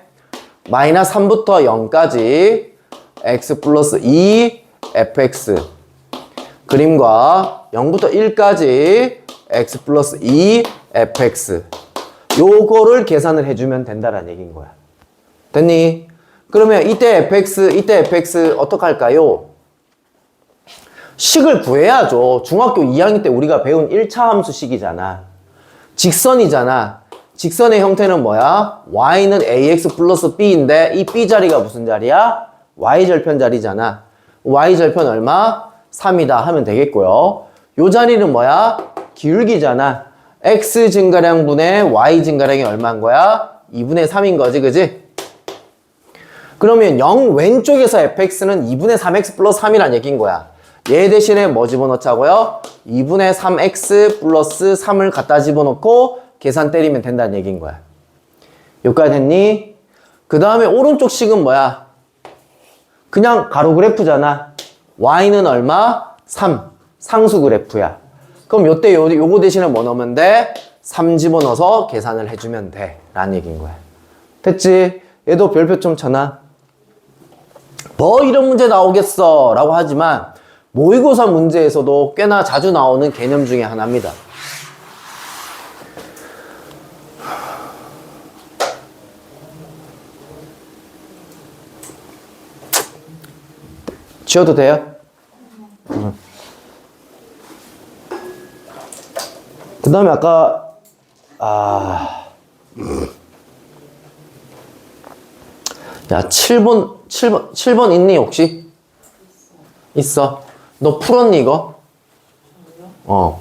마이너스 3부터 0까지 x 플러스 2 fx 그림과 0부터 1까지 x 플러스 2 fx 요거를 계산을 해주면 된다라는 얘기인 거야. 됐니? 그러면 이때 fx 어떡할까요? 식을 구해야죠. 중학교 2학년 때 우리가 배운 1차 함수식이잖아. 직선이잖아. 직선의 형태는 뭐야? y는 ax 플러스 b인데 이 b 자리가 무슨 자리야? y절편 자리잖아. y절편 얼마? 3이다 하면 되겠고요. 요 자리는 뭐야? 기울기잖아. x 증가량분의 y 증가량이 얼마인 거야? 2분의 3인 거지, 그지? 그러면 0 왼쪽에서 fx는 2분의 3x 플러스 3이란 얘기인 거야. 얘 대신에 뭐 집어넣자고요? 2분의 3x 플러스 3을 갖다 집어넣고 계산 때리면 된다는 얘기인 거야. 여기까지 됐니? 그 다음에 오른쪽 식은 뭐야? 그냥 가로 그래프잖아. y는 얼마? 3. 상수 그래프야. 그럼 요때 요거 대신에 뭐 넣으면 돼? 3 집어넣어서 계산을 해주면 돼 라는 얘기인 거야. 됐지? 얘도 별표 좀 쳐놔. 뭐 이런 문제 나오겠어 라고 하지만 모의고사 문제에서도 꽤나 자주 나오는 개념 중에 하나입니다. 지워도 돼요? 그 다음에 아까 야 7번 있니 혹시? 있어. 너 풀었니 이거? 어.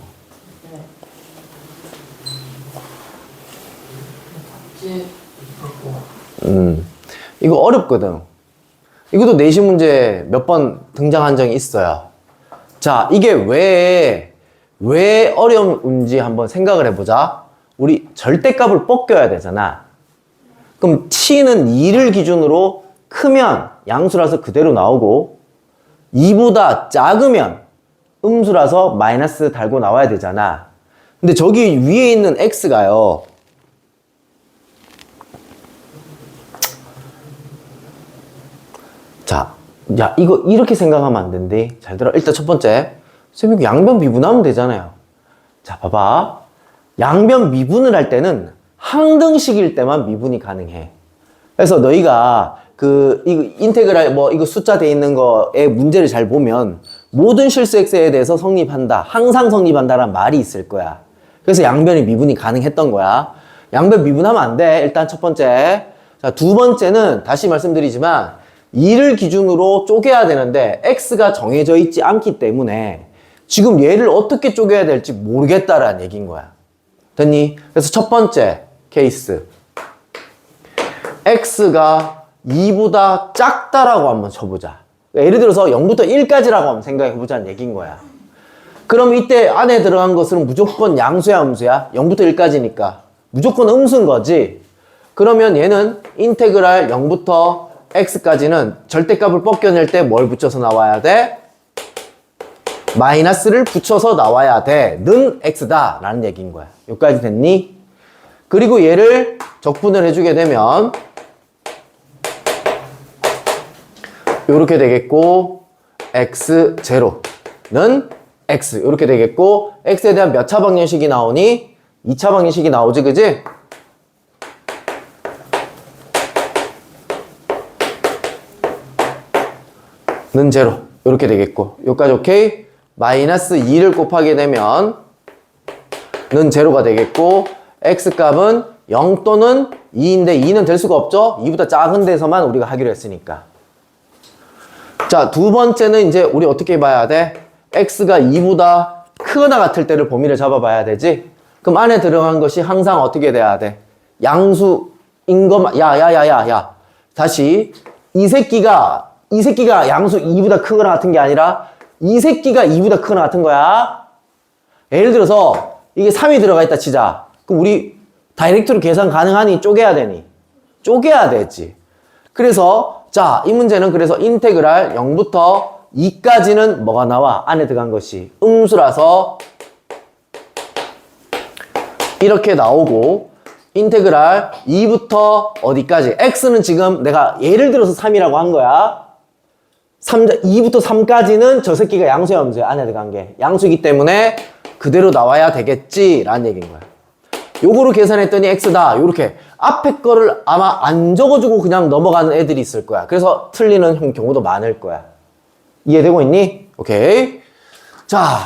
이거 어렵거든. 이것도 내신 문제 몇 번 등장한 적이 있어요. 자, 이게 왜 어려운지 한번 생각을 해보자. 우리 절대값을 벗겨야 되잖아. 그럼 t는 2를 기준으로 크면 양수라서 그대로 나오고 2보다 작으면 음수라서 마이너스 달고 나와야 되잖아. 근데 저기 위에 있는 x가요. 자, 야, 이거 이렇게 생각하면 안 된대. 잘 들어. 일단 첫 번째. 선생님, 양변 미분하면 되잖아요. 자, 봐봐. 양변 미분을 할 때는 항등식일 때만 미분이 가능해. 그래서 너희가 이거 인테그랄 이거 숫자 돼 있는 거에 문제를 잘 보면 모든 실수 x에 대해서 성립한다. 항상 성립한다라는 말이 있을 거야. 그래서 양변이 미분이 가능했던 거야. 양변 미분하면 안 돼. 일단 첫 번째. 자, 두 번째는 다시 말씀드리지만 2를 기준으로 쪼개야 되는데 x가 정해져 있지 않기 때문에 지금 얘를 어떻게 쪼개야 될지 모르겠다라는 얘기인 거야. 됐니? 그래서 첫 번째 케이스. x가 2보다 작다라고 한번 쳐보자. 예를 들어서 0부터 1까지라고 한번 생각해보자는 얘기인 거야. 그럼 이때 안에 들어간 것은 무조건 양수야, 음수야? 0부터 1까지니까. 무조건 음수인 거지. 그러면 얘는 인테그랄 0부터 x까지는 절대값을 벗겨낼 때 뭘 붙여서 나와야 돼? 마이너스를 붙여서 나와야 돼. 는 x다. 라는 얘기인 거야. 여기까지 됐니? 그리고 얘를 적분을 해주게 되면 요렇게 되겠고 x0는 x 요렇게 되겠고 x에 대한 몇 차 방정식이 나오니? 2차 방정식이 나오지, 그지? 는 0 요렇게 되겠고 요까지 오케이? 마이너스 2를 곱하게 되면 는 0가 되겠고 x값은 0 또는 2인데 2는 될 수가 없죠? 2보다 작은 데서만 우리가 하기로 했으니까. 자, 두 번째는 이제 우리 어떻게 봐야 돼? x가 2보다 크거나 같을 때를 범위를 잡아봐야 되지? 그럼 안에 들어간 것이 항상 어떻게 돼야 돼? 양수인 것만, 야. 다시, 이 새끼가 양수 2보다 크거나 같은 게 아니라 이 새끼가 2보다 크거나 같은 거야. 예를 들어서 이게 3이 들어가 있다 치자. 그럼 우리 다이렉트로 계산 가능하니 쪼개야 되니? 쪼개야 되지. 그래서 자, 이 문제는 그래서 인테그랄 0부터 2까지는 뭐가 나와? 안에 들어간 것이 음수라서 이렇게 나오고, 인테그랄 2부터 어디까지? x는 지금 내가 예를 들어서 3이라고 한 거야. 2부터 3까지는 저 새끼가 양수야, 음수야? 안에 들어간 게 양수이기 때문에 그대로 나와야 되겠지 라는 얘기인 거야. 요거를 계산했더니 x다. 요렇게 앞에 거를 아마 안 적어주고 그냥 넘어가는 애들이 있을 거야. 그래서 틀리는 경우도 많을 거야. 이해되고 있니? 오케이. 자,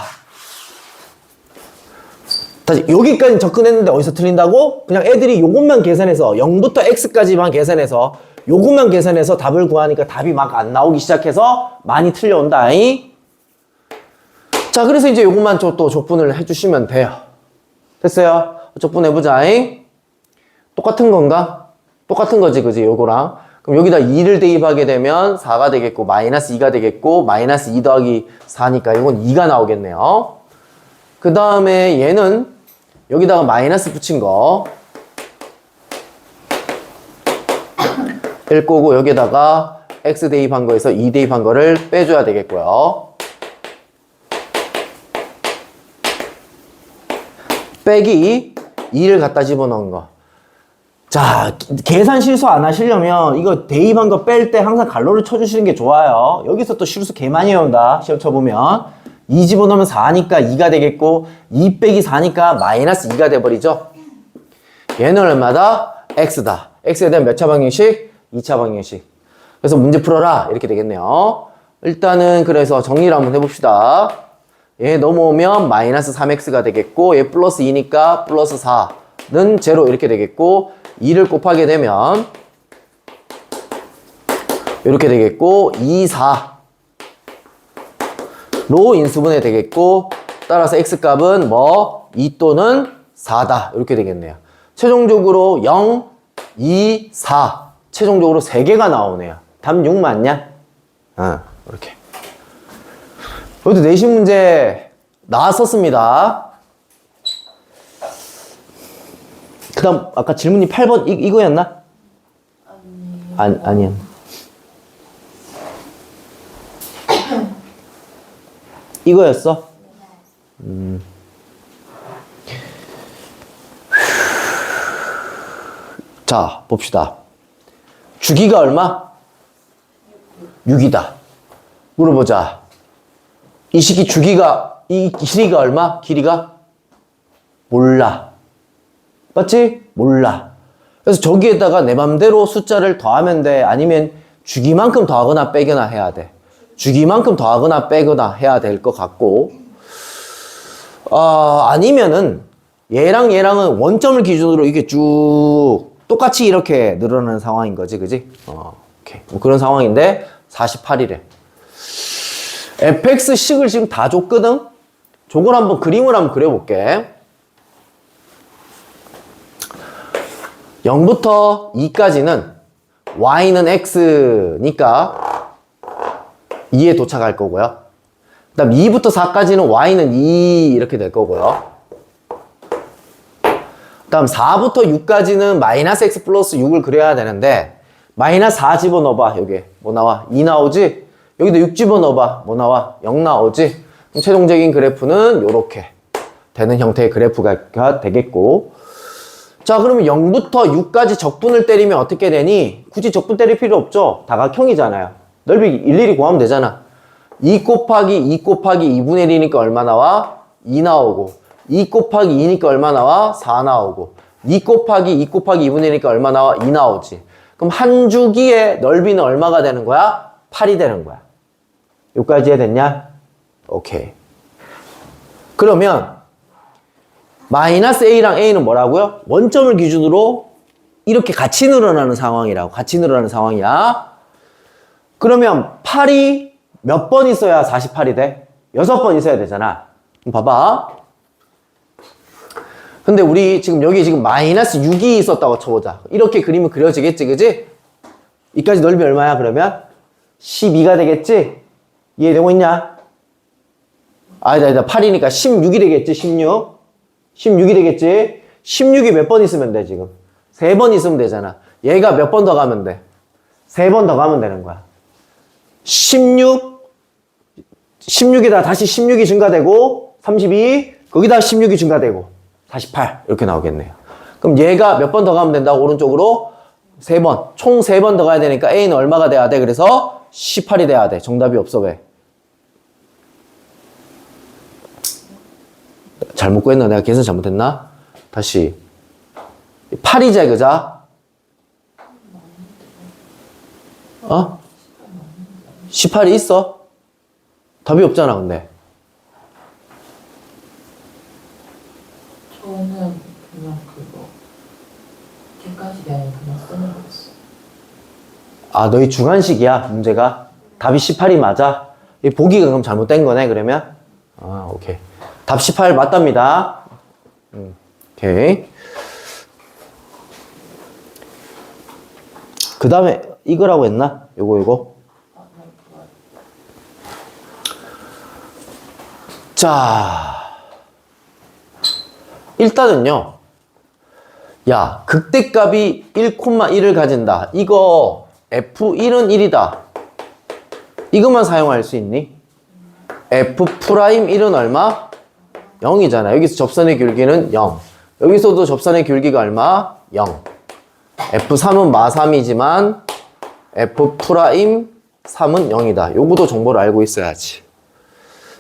다시 여기까지 접근했는데 어디서 틀린다고? 그냥 애들이 요것만 계산해서 0부터 x까지만 계산해서 요것만 계산해서 답을 구하니까 답이 막 안 나오기 시작해서 많이 틀려온다. 자, 그래서 이제 요것만 또 족분을 해주시면 돼요. 됐어요? 족분해보자. 똑같은 건가? 똑같은 거지, 그지? 요거랑. 그럼 여기다 2를 대입하게 되면 4가 되겠고, 마이너스 2가 되겠고, 마이너스 2 더하기 4니까 이건 2가 나오겠네요. 그 다음에 얘는 여기다가 마이너스 붙인 거. 뺄 거고, 여기다가 x 대입한 거에서 2 대입한 거를 빼줘야 되겠고요. 빼기 2를 갖다 집어넣은 거. 자, 계산 실수 안 하시려면 이거 대입한 거 뺄 때 항상 갈로를 쳐주시는 게 좋아요. 여기서 또 실수 개 많이 해온다. 시험 쳐보면 2 집어넣으면 4니까 2가 되겠고, 2 빼기 4니까 마이너스 2가 돼버리죠. 얘는 얼마다? x다. x에 대한 몇 차 방정식? 2차 방정식. 그래서 문제 풀어라 이렇게 되겠네요. 일단은 그래서 정리를 한번 해봅시다. 얘 넘어오면 마이너스 3x가 되겠고, 얘 플러스 2니까 플러스 4는 제로 이렇게 되겠고, 2를 곱하게 되면 이렇게 되겠고, 2, 4로 인수분해 되겠고, 따라서 x값은 뭐 2 또는 4다 이렇게 되겠네요. 최종적으로 0, 2, 4 최종적으로 3개가 나오네요. 답 6 맞냐? 이렇게. 여기도 내신 문제 나왔었습니다. 그 다음 아까 질문이 8번 이거였나? 아니야. 이거였어? 자, 봅시다. 주기가 얼마? 6이다. 물어보자. 이 식이 주기가, 이 길이가 얼마? 길이가? 몰라. 맞지? 몰라. 그래서 저기에다가 내 맘대로 숫자를 더하면 돼? 아니면 주기만큼 더하거나 빼거나 해야 돼? 주기만큼 더하거나 빼거나 해야 될 것 같고, 아니면은 얘랑 얘랑은 원점을 기준으로 이게 쭉 똑같이 이렇게 늘어나는 상황인 거지, 그지? 오케이. 뭐 그런 상황인데 48이래. fx식을 지금 다 줬거든? 저걸 한번 그림을 한번 그려볼게. 0부터 2까지는 y는 x니까 2에 도착할 거고요. 그 다음 2부터 4까지는 y는 2 이렇게 될 거고요. 그 다음 4부터 6까지는 마이너스 x 플러스 6을 그려야 되는데, 마이너스 4 집어넣어봐. 여기 뭐 나와? 2 나오지? 여기도 6 집어넣어봐. 뭐 나와? 0 나오지? 그럼 최종적인 그래프는 이렇게 되는 형태의 그래프가 되겠고, 자, 그러면 0부터 6까지 적분을 때리면 어떻게 되니? 굳이 적분 때릴 필요 없죠? 다각형이잖아요. 넓이 일일이 구하면 되잖아. 2 곱하기 2 곱하기 2분의 1이니까 얼마 나와? 2 나오고, 2 곱하기 2니까 얼마 나와? 4 나오고, 2 곱하기 2 곱하기 2분의 1이니까 얼마 나와? 2 나오지. 그럼 한 주기의 넓이는 얼마가 되는 거야? 8이 되는 거야. 여기까지 이해됐냐? 오케이. 그러면 마이너스 a랑 a는 뭐라고요? 원점을 기준으로 이렇게 같이 늘어나는 상황이라고. 같이 늘어나는 상황이야. 그러면 8이 몇 번 있어야 48이 돼? 6번 있어야 되잖아. 그럼 봐봐. 근데 우리 지금 여기 지금 마이너스 6이 있었다고 쳐보자. 이렇게 그림이 그려지겠지, 그지? 이까지 넓이 얼마야, 그러면? 12가 되겠지? 이해되고 있냐? 아니다. 8이니까 16이 되겠지, 16. 16이 되겠지? 16이 몇 번 있으면 돼, 지금? 3번 있으면 되잖아. 얘가 몇 번 더 가면 돼? 3번 더 가면 되는 거야. 16에다 다시 16이 증가되고 32, 거기다 16이 증가되고 48 이렇게 나오겠네요. 그럼 얘가 몇 번 더 가면 된다고? 오른쪽으로 3번, 총 3번 더 가야 되니까 A는 얼마가 돼야 돼? 그래서 18이 돼야 돼. 정답이 없어. 왜? 잘못 구했나? 내가 계산 잘못했나? 다시 8이자 그자? 어? 18이 있어? 답이 없잖아 근데.
저는 그냥 그거 객관식이 아니라 그냥 쓰는 거였어.
아, 너희 주관식이야 문제가? 답이 18이 맞아? 이 보기가 그럼 잘못된 거네 그러면? 아, 오케이. 답 18 맞답니다. 오케이. 그 다음에 이거라고 했나? 요거. 자, 일단은요. 야, 극대값이 1,1을 가진다. 이거 F1은 1이다. 이것만 사용할 수 있니? F'1은 얼마? 0이잖아. 여기서 접선의 길기는 0. 여기서도 접선의 길기가 얼마? 0. F3은 마3이지만 F'3은 0이다. 요거도 정보를 알고 있어야지.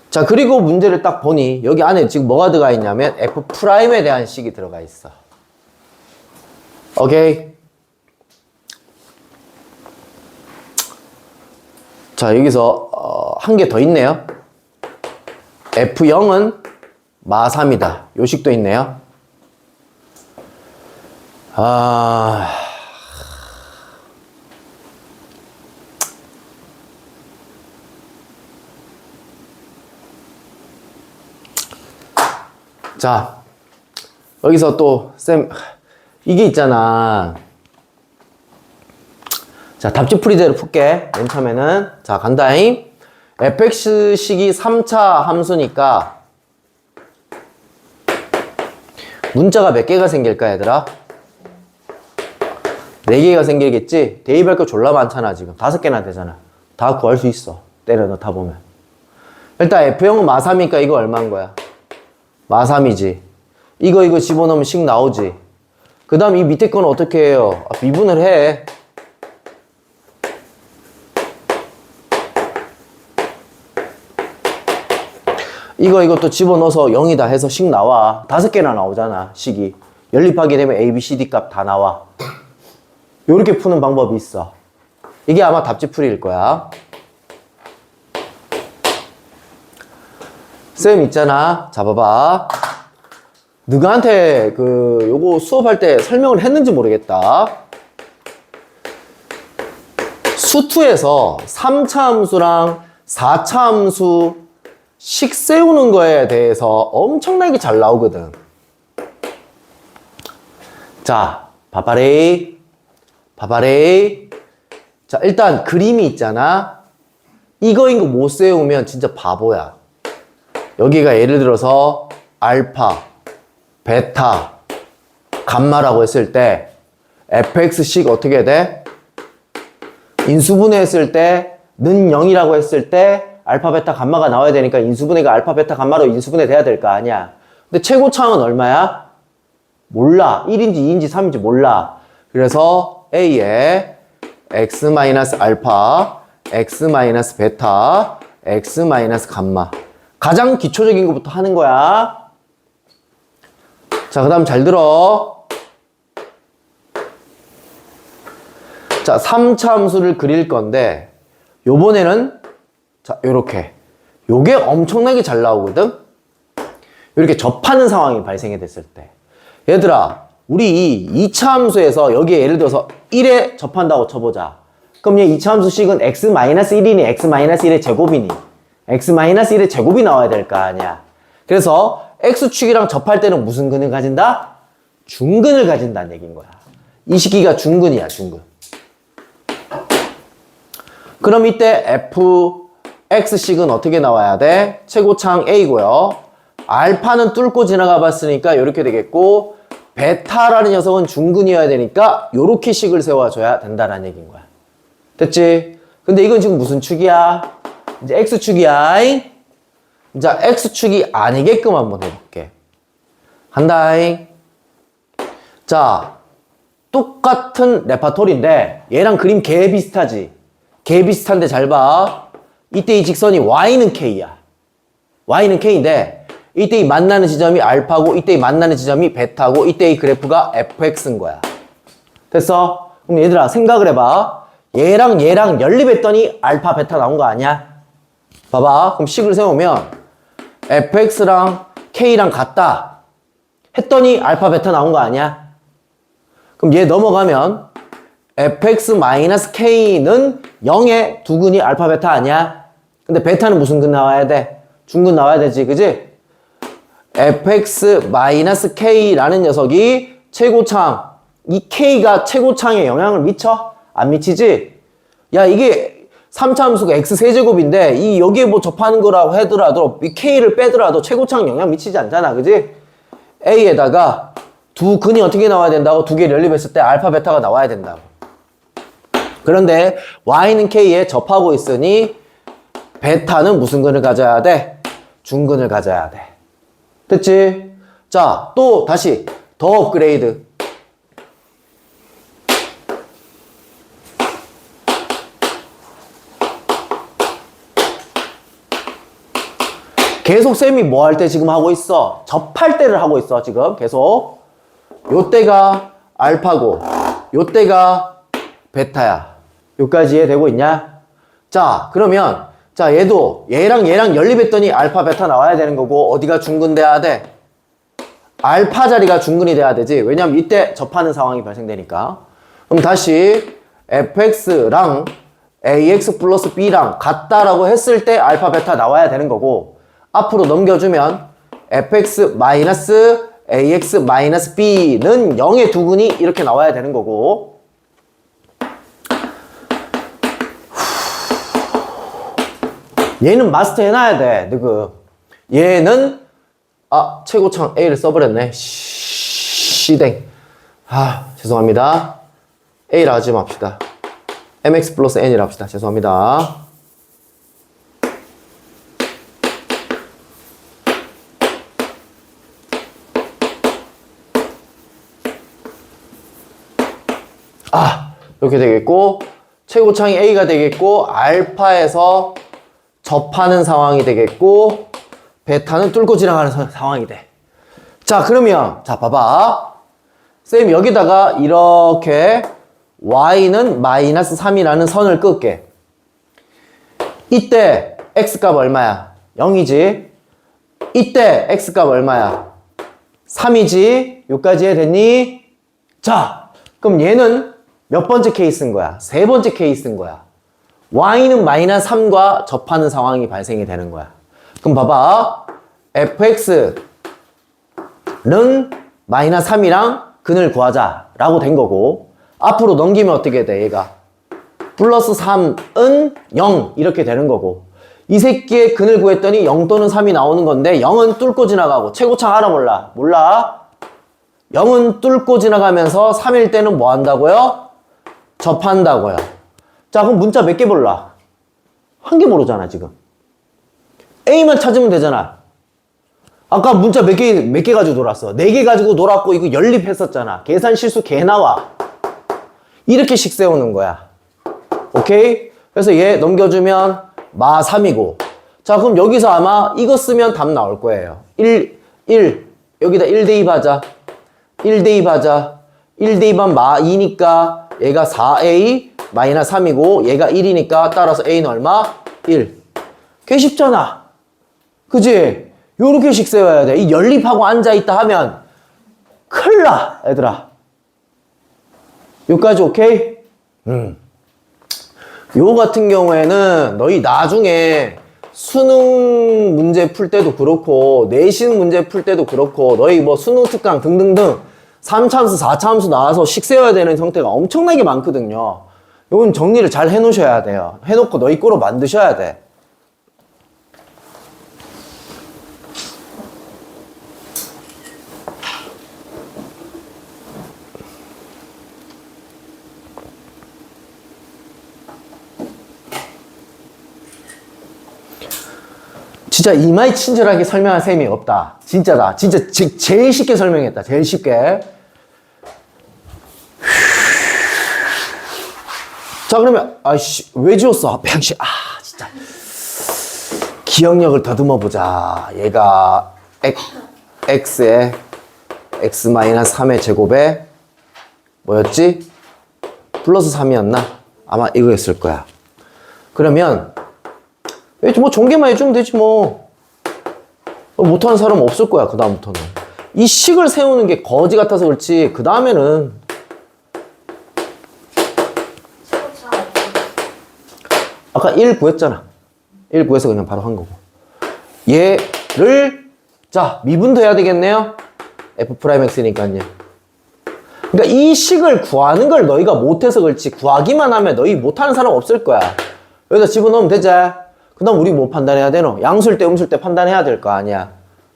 자, 그리고 문제를 딱 보니 여기 안에 지금 뭐가 들어가 있냐면 F'에 대한 식이 들어가 있어. 오케이. 자, 여기서 한 개 더 있네요. F0은 마3이다. 요 식도 있네요. 자, 여기서 또 쌤 이게 있잖아. 자, 답지 풀이제로 풀게. 맨 처음에는 자, 간다잉. fx식이 3차 함수니까 문자가 몇 개가 생길까 얘들아? 4개가 생기겠지? 대입할 거 졸라 많잖아 지금. 5개나 되잖아. 다 구할 수 있어. 때려 넣다 보면. 일단 F0은 마3이니까 이거 얼마인 거야? 마3이지. 이거 집어넣으면 식 나오지. 그 다음 이 밑에 거는 어떻게 해요? 미분을 해. 이것도 집어넣어서 0이다 해서 식 나와. 5개나 나오잖아, 식이. 연립하게 되면 A, B, C, D 값 다 나와. 요렇게 푸는 방법이 있어. 이게 아마 답지풀이일 거야. 쌤 있잖아. 잡아봐. 너희한테 요거 수업할 때 설명을 했는지 모르겠다. 수투에서 3차 함수랑 4차 함수 식 세우는 거에 대해서 엄청나게 잘 나오거든. 자, 봐봐레이. 자, 일단 그림이 있잖아. 이거 못 세우면 진짜 바보야. 여기가 예를 들어서 알파, 베타, 감마라고 했을 때 fx식 어떻게 돼? 인수분해했을 때 는 0이라고 했을 때 알파, 베타, 감마가 나와야 되니까 인수분해가 알파, 베타, 감마로 인수분해 돼야 될 거 아니야. 근데 최고차항은 얼마야? 몰라. 1인지 2인지 3인지 몰라. 그래서 A에 x-알파, x-베타, x-감마. 가장 기초적인 것부터 하는 거야. 자, 그 다음 잘 들어. 자, 3차 함수를 그릴 건데 요번에는 자, 요렇게. 요게 엄청나게 잘 나오거든? 이렇게 접하는 상황이 발생이 됐을 때. 얘들아, 우리 2차 함수에서 여기에 예를 들어서 1에 접한다고 쳐보자. 그럼 얘 2차 함수식은 x-1이니 x-1의 제곱이니 x-1의 제곱이 나와야 될 거 아니야. 그래서 x축이랑 접할 때는 무슨 근을 가진다? 중근을 가진다는 얘기인 거야. 이 식기가 중근이야, 중근. 그럼 이때 fx식은 어떻게 나와야 돼? 최고차항 a고요. 알파는 뚫고 지나가 봤으니까 이렇게 되겠고 베타라는 녀석은 중근이어야 되니까 요렇게 식을 세워줘야 된다는 얘기인 거야. 됐지? 근데 이건 지금 무슨 축이야? 이제 X축이야. 자, X축이 아니게끔 한번 해볼게. 한다잉. 자, 똑같은 레파토리인데 얘랑 그림 개 비슷하지? 개 비슷한데 잘 봐. 이때 이 직선이 Y는 K야. Y는 K인데 이때 이 만나는 지점이 알파고 이때 이 만나는 지점이 베타고 이때 이 그래프가 fx인 거야. 됐어? 그럼 얘들아 생각을 해봐. 얘랑 얘랑 연립했더니 알파 베타 나온 거 아니야? 봐봐. 그럼 식을 세우면 fx랑 k랑 같다 했더니 알파 베타 나온 거 아니야? 그럼 얘 넘어가면 fx-k는 0의 두근이 알파 베타 아니야? 근데 베타는 무슨 근 나와야 돼? 중근 나와야 되지, 그지? fx-k라는 녀석이 최고창, 이 k가 최고창에 영향을 미쳐? 안 미치지? 야, 이게 3차함수가 x세제곱인데 이 여기에 뭐 접하는 거라고 하더라도 이 k를 빼더라도 최고창 영향 미치지 않잖아, 그지? a에다가 두 근이 어떻게 나와야 된다고? 두 개를 연립했을 때 알파 베타가 나와야 된다고. 그런데 y는 k에 접하고 있으니 베타는 무슨 근을 가져야 돼? 중근을 가져야 돼. 됐지? 자, 또 다시 더 업그레이드. 계속 쌤이 뭐 할 때 지금 하고 있어? 접할 때를 하고 있어, 지금. 계속. 요때가 알파고, 요때가 베타야. 요까지 이해되고 있냐? 자, 그러면, 자, 얘도, 얘랑 연립했더니 알파, 베타 나와야 되는 거고, 어디가 중근 돼야 돼? 알파 자리가 중근이 돼야 되지. 왜냐면 이때 접하는 상황이 발생되니까. 그럼 다시, fx랑 ax 플러스 b랑 같다라고 했을 때 알파, 베타 나와야 되는 거고, 앞으로 넘겨주면 fx-ax-b는 0의 두근이 이렇게 나와야 되는 거고, 얘는 마스터 해놔야 돼. 너그 얘는 최고창 A를 써버렸네. 시댕. 죄송합니다. A라 하지 맙시다. mx 플러스 n이라 합시다. 죄송합니다. 이렇게 되겠고, 최고창이 A가 되겠고, 알파에서 접하는 상황이 되겠고, 베타는 뚫고 지나가는 상황이 돼. 자, 그러면, 자, 봐봐. 쌤, 여기다가 이렇게 y는 마이너스 3이라는 선을 끄게. 이때 x값 얼마야? 0이지. 이때 x값 얼마야? 3이지. 여기까지 해됐니? 자, 그럼 얘는 몇 번째 케이스인 거야? 세 번째 케이스인 거야. y는 마이너스 3과 접하는 상황이 발생이 되는 거야. 그럼 봐봐. fx는 마이너스 3이랑 근을 구하자라고 된 거고, 앞으로 넘기면 어떻게 돼, 얘가? 플러스 3은 0 이렇게 되는 거고, 이 새끼의 근을 구했더니 0 또는 3이 나오는 건데 0은 뚫고 지나가고, 최고창 알아 몰라? 몰라? 0은 뚫고 지나가면서 3일 때는 뭐 한다고요? 접한다고요. 자, 그럼 문자 몇 개 몰라? 한 개 모르잖아, 지금. A만 찾으면 되잖아. 아까 문자 몇 개 가지고 놀았어? 4개 가지고 놀았고, 이거 연립했었잖아. 계산 실수 개 나와. 이렇게씩 세우는 거야. 오케이? 그래서 얘 넘겨주면 마 3이고. 자, 그럼 여기서 아마 이거 쓰면 답 나올 거예요. 1. 여기다 1대2 하자. 1대2 하자. 1대2만 마 2니까 얘가 4a 마이너스 3이고 얘가 1이니까 따라서 a는 얼마? 1. 꽤 쉽잖아. 그지? 요렇게씩 세워야 돼. 이 연립하고 앉아있다 하면 큰일 나, 얘들아. 요까지 오케이? 요 같은 경우에는 너희 나중에 수능 문제 풀 때도 그렇고 내신 문제 풀 때도 그렇고 너희 뭐 수능 특강 등등등 3차함수, 4차함수 나와서 식 세워야 되는 형태가 엄청나게 많거든요. 이건 정리를 잘 해놓으셔야 돼요. 해놓고 너희 거로 만드셔야 돼. 진짜 이마에 친절하게 설명한 셈이 없다. 진짜다. 진짜 제일 쉽게 설명했다. 제일 쉽게. 자, 그러면, 아이씨, 왜 지웠어? 양씨, 진짜. 기억력을 더듬어 보자. 얘가, x에, x-3의 제곱에, 뭐였지? 플러스 3이었나? 아마 이거였을 거야. 그러면, 뭐 전개만 해주면 되지 뭐. 못하는 사람 없을 거야, 그다음부터는. 이 식을 세우는 게 거지 같아서 그렇지, 그 다음에는.
최고차
아까 1 구했잖아. 1 구해서 그냥 바로 한 거고. 얘를, 자, 미분도 해야 되겠네요? f'x니까요. 그러니까 이 식을 구하는 걸 너희가 못해서 그렇지, 구하기만 하면 너희 못하는 사람 없을 거야. 여기다 집어넣으면 되지? 그 다음 우리 뭐 판단해야 되노? 양수일 때 음수일 때 판단해야 될 거 아니야.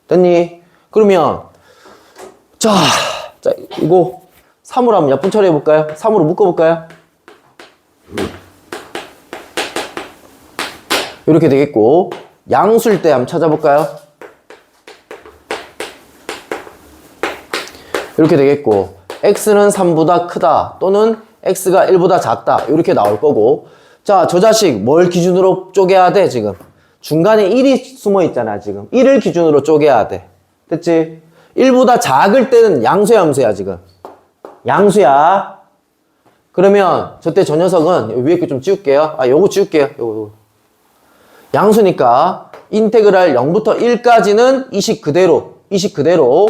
됐니? 그러면 자 이거 3으로 한번 약분 처리해볼까요? 3으로 묶어볼까요? 이렇게 되겠고, 양수일 때 한번 찾아볼까요? 이렇게 되겠고, x는 3보다 크다 또는 x가 1보다 작다 이렇게 나올 거고. 자, 저 자식 뭘 기준으로 쪼개야 돼 지금? 중간에 1이 숨어 있잖아 지금. 1을 기준으로 쪼개야 돼. 됐지? 1보다 작을 때는 양수야 음수야 지금? 양수야. 그러면 저때 저 녀석은 위에 거 좀 지울게요. 요거 지울게요. 요거. 양수니까 인테그랄 0부터 1까지는 이 식 그대로.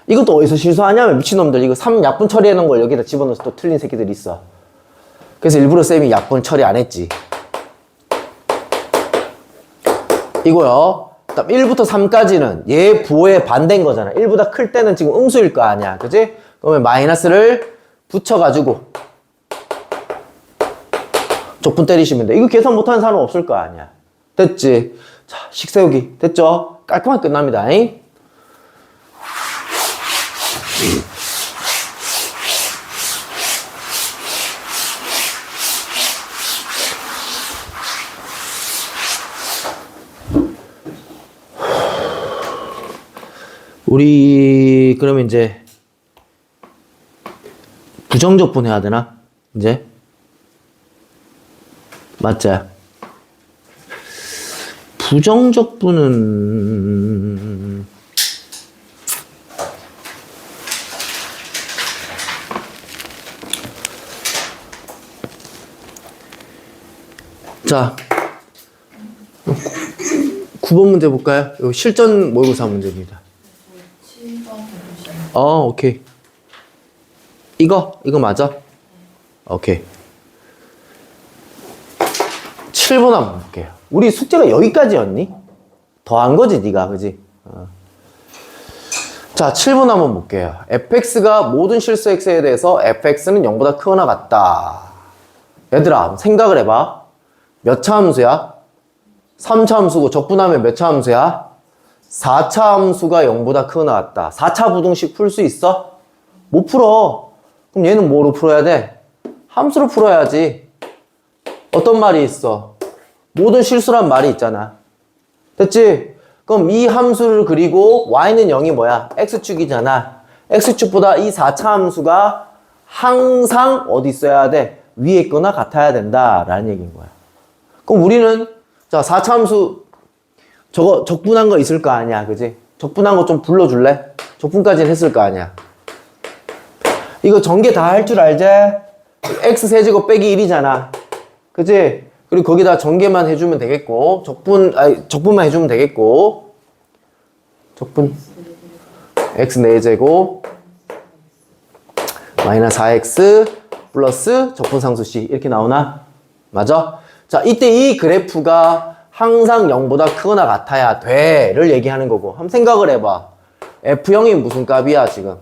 이것도 어디서 실수하냐면 미친놈들 이거 3약분 처리해놓은 걸 여기다 집어넣어서 또 틀린 새끼들이 있어. 그래서 일부러 쌤이 약분 처리 안 했지. 이거요. 그다음 1부터 3까지는 얘 부호의 반대인 거잖아. 1보다 클 때는 지금 음수일 거 아니야. 그지? 그러면 마이너스를 붙여가지고 적분 때리시면 돼. 이거 계산 못하는 사람 없을 거 아니야. 됐지? 자, 식 세우기. 됐죠? 깔끔하게 끝납니다. 잉? 우리 그러면 이제 부정적분 해야 되나? 이제 맞지? 부정적분은 자 9번 문제 볼까요? 이거 실전 모의고사 문제입니다. 오케이. 이거 맞아? 오케이. 7번 한번 볼게요. 우리 숙제가 여기까지였니? 더한 거지, 네가, 그지? 자, 7번 한번 볼게요. fx가 모든 실수 x에 대해서 fx는 0보다 크거나 같다. 얘들아, 생각을 해봐. 몇 차 함수야? 3차 함수고 적분하면 몇 차 함수야? 4차 함수가 0보다 크거나 같다. 4차 부등식 풀 수 있어? 못 풀어. 그럼 얘는 뭐로 풀어야 돼? 함수로 풀어야지. 어떤 말이 있어? 모든 실수란 말이 있잖아. 됐지? 그럼 이 함수를 그리고 y는 0이 뭐야? x축이잖아. x축보다 이 4차 함수가 항상 어디 있어야 돼? 위에 있거나 같아야 된다 라는 얘기인 거야. 그럼 우리는 자 4차 함수 저거 적분한 거 있을 거 아니야, 그지? 적분한 거 좀 불러줄래? 적분까지는 했을 거 아니야. 이거 전개 다 할 줄 알지? x 세제곱 빼기 1이잖아. 그지? 그리고 거기다 전개만 해주면 되겠고, 적분만 해주면 되겠고, 적분, x 4제곱, 마이너스 4x, 플러스 적분상수 c. 이렇게 나오나? 맞아? 자, 이때 이 그래프가 항상 0보다 크거나 같아야 돼를 얘기하는 거고. 한번 생각을 해봐. F0이 무슨 값이야 지금?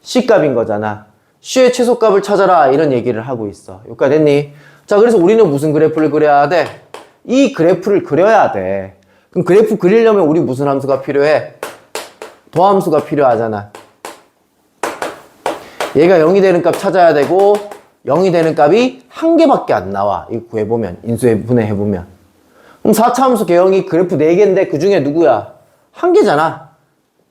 C값인 거잖아. C의 최소값을 찾아라 이런 얘기를 하고 있어. 여기까지 됐니? 자, 그래서 우리는 무슨 그래프를 그려야 돼? 이 그래프를 그려야 돼. 그럼 그래프 그리려면 우리 무슨 함수가 필요해? 도함수가 필요하잖아. 얘가 0이 되는 값 찾아야 되고 0이 되는 값이 한 개밖에 안 나와. 이거 구해보면, 인수분해해보면. 그럼 4차 함수 개형이 그래프 4개인데 그 중에 누구야? 한 개잖아.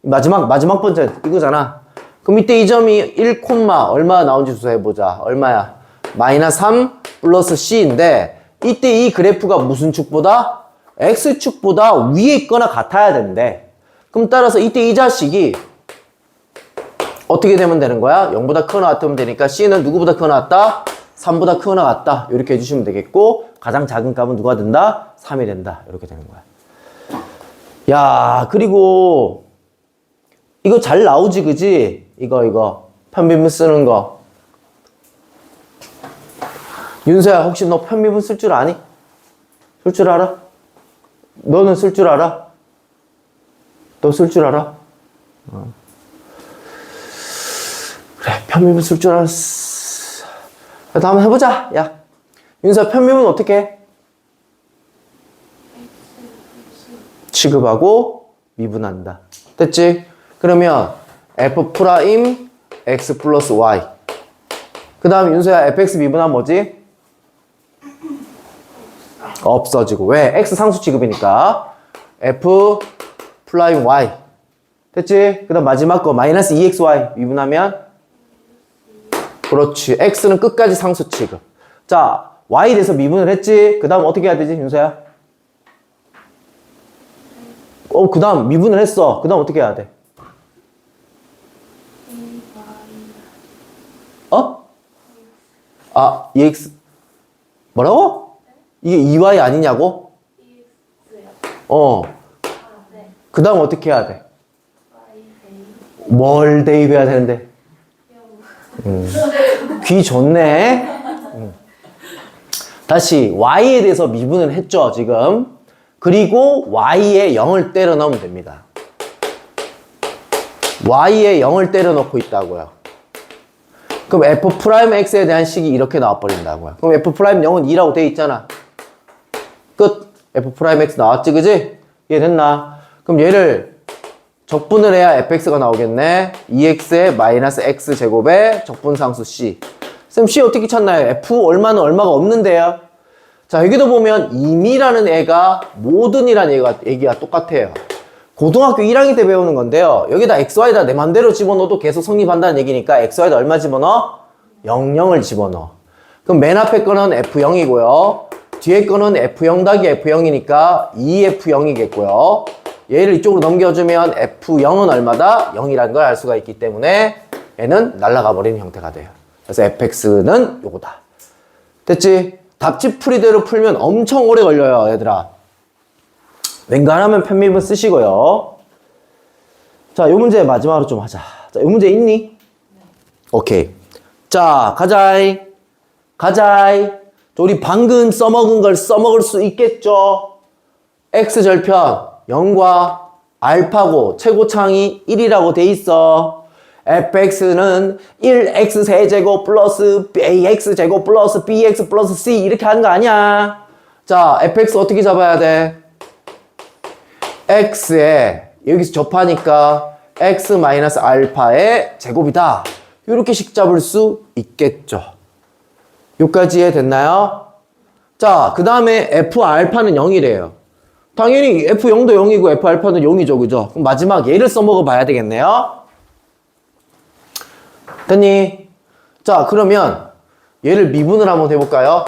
마지막 번째 이거잖아. 그럼 이때 이 점이 1, 얼마 나온지 조사해보자. 얼마야? 마이너스 3 플러스 c인데 이때 이 그래프가 무슨 축보다? x축보다 위에 있거나 같아야 되는데 그럼 따라서 이때 이 자식이 어떻게 되면 되는 거야? 0보다 크거나 같으면 되니까 c는 누구보다 크거나 같다? 3보다 크거나 같다. 이렇게 해주시면 되겠고 가장 작은 값은 누가 된다? 3이 된다. 이렇게 되는 거야. 야, 그리고 이거 잘 나오지, 그지? 이거 편미분 쓰는 거. 윤서야, 혹시 너 편미분 쓸 줄 아니? 쓸 줄 알아? 너는 쓸 줄 알아? 너 쓸 줄 알아? 그래, 편미분 쓸 줄 알았어. 그래도 한번 해보자. 야, 윤서야, 편미분 어떻게 해? 취급하고 미분한다. 됐지? 그러면 f 프라임 x 플러스 y. 그 다음 윤서야, fx 미분하면 뭐지? 없어지고. 왜? x 상수 취급이니까 f 프라임 y. 됐지? 그 다음 마지막 거 마이너스 2xy 미분하면 그렇지. x는 끝까지 상수 취급. 자, y에 대해서 미분을 했지? 그 다음 어떻게 해야 되지, 윤서야? 그 다음 미분을 했어. 그 다음 어떻게 해야 돼? 아, EX 뭐라고? 이게 EY 아니냐고? 그 다음 어떻게 해야 돼? 뭘 대입해야 되는데? 귀 좋네. 다시 Y에 대해서 미분을 했죠, 지금. 그리고 Y에 0을 때려 넣으면 됩니다. Y에 0을 때려 넣고 있다고요. 그럼 F'X에 대한 식이 이렇게 나와버린다고요. 그럼 F'X는 2라고 돼 있잖아. 끝. F'X 나왔지, 그지? 이해됐나? 그럼 얘를 적분을 해야 fx가 나오겠네. 2x의 마이너스 x제곱의 적분상수 c. 쌤, c 어떻게 찾나요? f 얼마는 얼마가 없는데요. 자, 여기도 보면 임이라는 애가 모든이라는 얘기가 똑같아요. 고등학교 1학년 때 배우는 건데요. 여기다 xy다 내 맘대로 집어넣어도 계속 성립한다는 얘기니까 xy다 얼마 집어넣어? 00을 집어넣어. 그럼 맨 앞에 거는 f0이고요. 뒤에 거는 f0 더하기 f0이니까 2f0이겠고요. 얘를 이쪽으로 넘겨주면 f0은 얼마다? 0이라는 걸 알 수가 있기 때문에 얘는 날아가 버리는 형태가 돼요. 그래서 fx는 요거다. 됐지? 답지풀이대로 풀면 엄청 오래 걸려요, 얘들아. 웬간하면 편미분 쓰시고요. 자, 요 문제 마지막으로 좀 하자. 자, 요 문제 있니? 오케이. 자, 가자이. 우리 방금 써먹은 걸 써먹을 수 있겠죠? x절편 0과 알파고 최고창이 1이라고 돼 있어. fx는 1x 세제곱 플러스 ax제곱 플러스 bx 플러스 c 이렇게 하는 거 아니야. 자, fx 어떻게 잡아야 돼? x에 여기서 접하니까 x 마이너스 알파의 제곱이다. 이렇게씩 잡을 수 있겠죠. 여기까지 이해됐나요? 자, 그 다음에 f 알파는 0이래요. 당연히 f0도 0이고 f 알파는 0이죠, 그죠? 그럼 마지막 얘를 써먹어 봐야 되겠네요. 됐니? 자, 그러면 얘를 미분을 한번 해볼까요?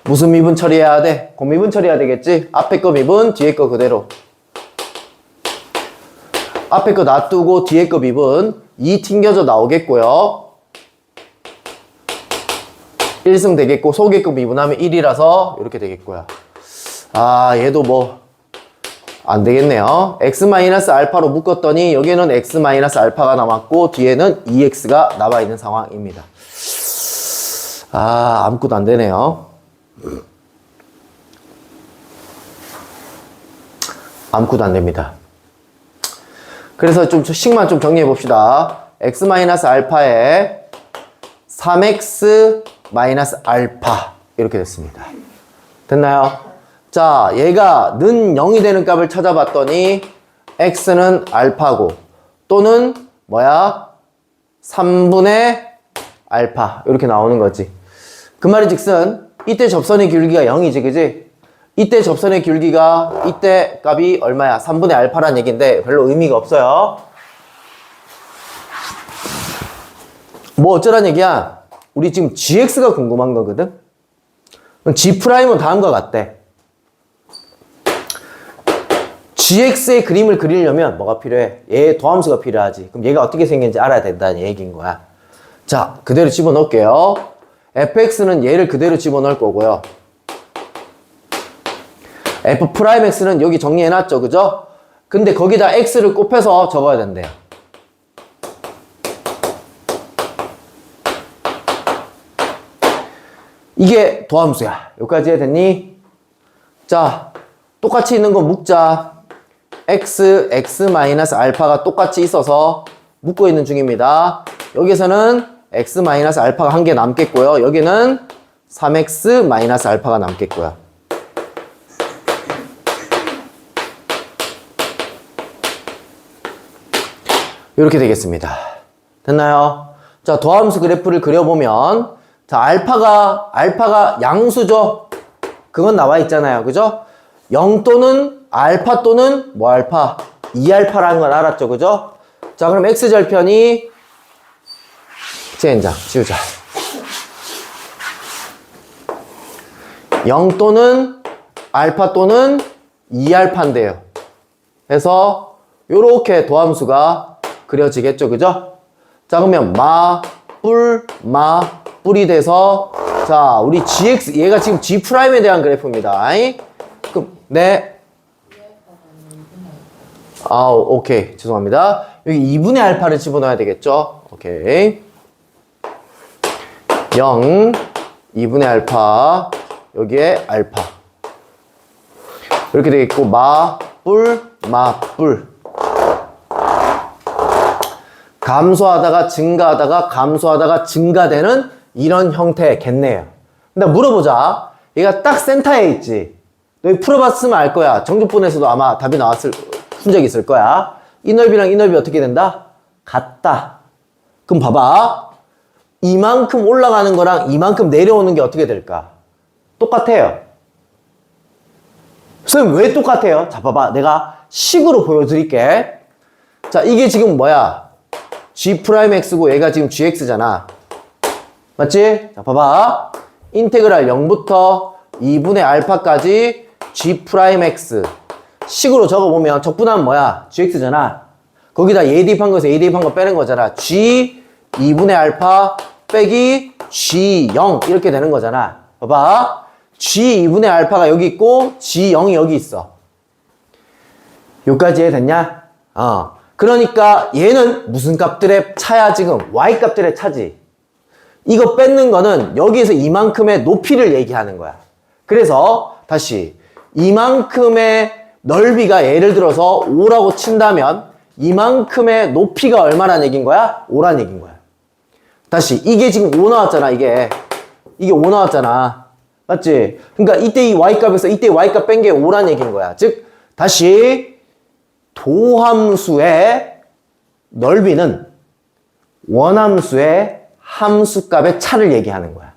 무슨 미분 처리해야 돼? 곱미분 처리해야 되겠지? 앞에 거 미분, 뒤에 거 그대로. 앞에 거 놔두고 뒤에 거 미분 2 튕겨져 나오겠고요. 1승 되겠고 속에 거 미분하면 1이라서 이렇게 되겠고요. 아, 얘도 뭐 안 되겠네요. x-알파로 묶었더니 여기는 x-알파가 남았고 뒤에는 2x가 남아있는 상황입니다. 아, 아무것도 안 되네요. 아무것도 안 됩니다. 그래서 좀 식만 좀 정리해 봅시다. x-알파에 3x-알파 이렇게 됐습니다. 됐나요? 자, 얘가 는 0이 되는 값을 찾아봤더니 x는 알파고 또는 뭐야? 3분의 알파 이렇게 나오는 거지. 그 말이 즉슨 이때 접선의 기울기가 0이지, 그지? 이때 접선의 귤기가 이때 값이 얼마야? 3분의 알파란 얘기인데 별로 의미가 없어요. 뭐 어쩌란 얘기야? 우리 지금 gx가 궁금한 거거든? g'은 다음과 같대. gx의 그림을 그리려면 뭐가 필요해? 얘의 도함수가 필요하지. 그럼 얘가 어떻게 생겼는지 알아야 된다는 얘기인 거야. 자, 그대로 집어넣을게요. fx는 얘를 그대로 집어넣을 거고요. f'x는 여기 정리해놨죠, 그죠? 근데 거기다 x를 곱해서 적어야 된대요. 이게 도함수야. 여기까지 해야됐니? 자, 똑같이 있는 거 묶자. x-알파가 똑같이 있어서 묶고 있는 중입니다. 여기서는 x-알파가 한 개 남겠고요. 여기는 3x-알파가 남겠고요. 이렇게 되겠습니다. 됐나요? 자, 도함수 그래프를 그려보면, 자, 알파가 양수죠? 그건 나와 있잖아요. 그죠? 0 또는 알파 또는 뭐 알파? 2알파라는 건 알았죠? 그죠? 자, 그럼 x절편이 젠장, 지우자. 0 또는 알파 또는 2알파인데요. 그래서 요렇게 도함수가 그려지겠죠, 그죠? 자, 그러면 뿔이 돼서, 자, 우리 gx, 얘가 지금 g'에 대한 그래프입니다. 그럼, 네. 오케이. 죄송합니다. 여기 2분의 알파를 집어넣어야 되겠죠? 오케이. 0, 2분의 알파, 여기에 알파. 이렇게 되겠고, 뿔. 감소하다가 증가되는 이런 형태겠네요. 근데 물어보자. 얘가 딱 센터에 있지. 너희 풀어봤으면 알 거야. 정규분에서도 아마 답이 나왔을 흔적이 있을 거야. 이 넓이랑 이 넓이 어떻게 된다? 같다. 그럼 봐봐. 이만큼 올라가는 거랑 이만큼 내려오는 게 어떻게 될까? 똑같아요. 선생님 왜 똑같아요? 자, 봐봐. 내가 식으로 보여드릴게. 자, 이게 지금 뭐야? g'x고 얘가 지금 gx잖아. 맞지? 자, 봐봐. 인테그랄 0부터 2분의 알파까지 g'x. 식으로 적어보면 적분하면 뭐야? gx잖아. 거기다 a 대입한 거에서 a 대입한 거 빼는 거잖아. g 2분의 알파 빼기 g0 이렇게 되는 거잖아. 봐봐. g 2분의 알파가 여기 있고 g0이 여기 있어. 여기까지 이해됐냐? 그러니까 얘는 무슨 값들의 차야 지금? y 값들의 차지. 이거 뺏는 거는 여기에서 이만큼의 높이를 얘기하는 거야. 그래서 다시 이만큼의 넓이가 예를 들어서 5라고 친다면 이만큼의 높이가 얼마란 얘기인 거야? 5란 얘기인 거야. 다시 이게 지금 5 나왔잖아. 이게 5 나왔잖아. 맞지? 그러니까 이때 이 y값에서 이때 y값 뺀 게 5란 얘기인 거야. 즉 다시 도함수의 넓이는 원함수의 함수값의 차를 얘기하는 거야.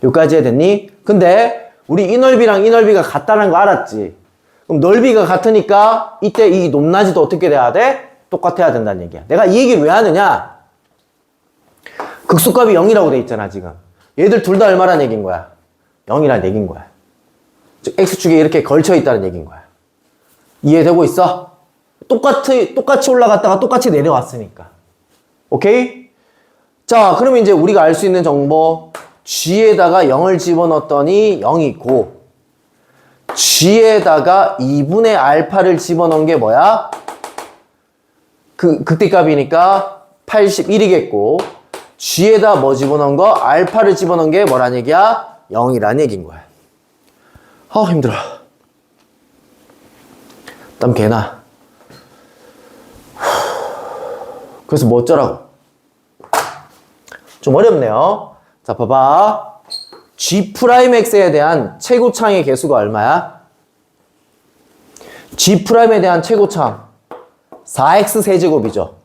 여기까지 해야됐니? 근데 우리 이 넓이랑 이 넓이가 같다는 거 알았지? 그럼 넓이가 같으니까 이때 이 높낮이도 어떻게 돼야 돼? 똑같아야 된다는 얘기야. 내가 이 얘기를 왜 하느냐? 극소값이 0이라고 돼 있잖아 지금. 얘들 둘 다 얼마란 얘기인 거야? 0이란 얘기인 거야. 즉 x축에 이렇게 걸쳐 있다는 얘기인 거야. 이해되고 있어? 똑같이 올라갔다가 똑같이 내려왔으니까. 오케이? 자, 그러면 이제 우리가 알 수 있는 정보. g에다가 0을 집어넣었더니 0이고 g에다가 2분의 알파를 집어넣은 게 뭐야? 극대값이니까 81이겠고 g에다 뭐 집어넣은 거? 알파를 집어넣은 게 뭐란 얘기야? 0이란 얘기인 거야. 힘들어. 땀 개나. 그래서 뭐 어쩌라고? 좀 어렵네요. 자, 봐봐. g'x에 대한 최고창의 개수가 얼마야? g'에 대한 최고창 4x 세제곱이죠.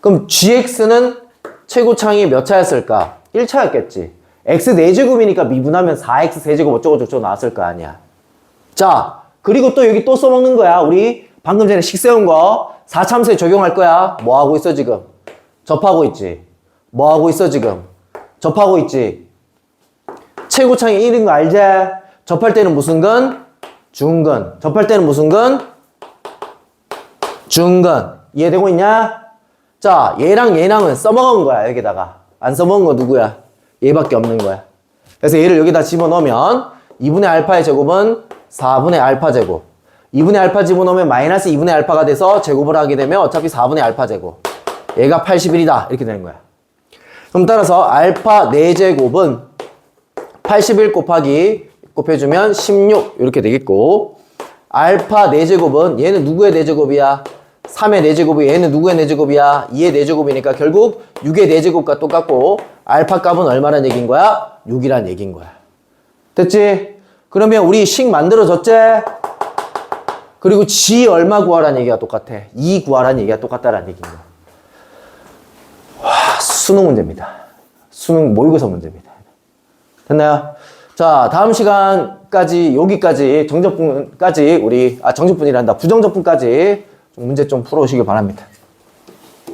그럼 gx는 최고창이 몇 차였을까? 1차였겠지. x 4제곱이니까 미분하면 4x 세제곱 어쩌고저쩌고 나왔을 거 아니야. 자, 그리고 또 여기 또 써먹는 거야. 우리 방금 전에 식 세운 거 4참수에 적용할 거야. 뭐 하고 있어 지금? 접하고 있지. 뭐 하고 있어 지금? 접하고 있지. 최고창이 1인 거 알지? 접할 때는 무슨 근? 중근. 접할 때는 무슨 근? 중근. 이해되고 있냐? 자, 얘랑 얘랑은 써먹은 거야, 여기다가. 안 써먹은 거 누구야? 얘밖에 없는 거야. 그래서 얘를 여기다 집어넣으면 2분의 알파의 제곱은 4분의 알파 제곱. 2분의 알파 집어넣으면 마이너스 2분의 알파가 돼서 제곱을 하게 되면 어차피 4분의 알파 제곱. 얘가 81이다. 이렇게 되는 거야. 그럼 따라서 알파 4제곱은 81 곱하기 곱해주면 16 이렇게 되겠고, 알파 4제곱은 얘는 누구의 4제곱이야? 3의 4제곱이 얘는 누구의 4제곱이야? 2의 4제곱이니까 결국 6의 4제곱과 똑같고 알파 값은 얼마란 얘기인 거야? 6이란 얘기인 거야. 됐지? 그러면 우리 식 만들어졌지? 그리고 G 얼마 구하란 얘기가 똑같아. 2 구하란 얘기가 똑같다라는 얘기인 거야. 와, 수능 문제입니다. 수능 모의고사 문제입니다. 됐나요? 자, 다음 시간까지 여기까지 정적분까지 우리 정적분이란다. 부정적분까지 문제 좀 풀어오시길 바랍니다.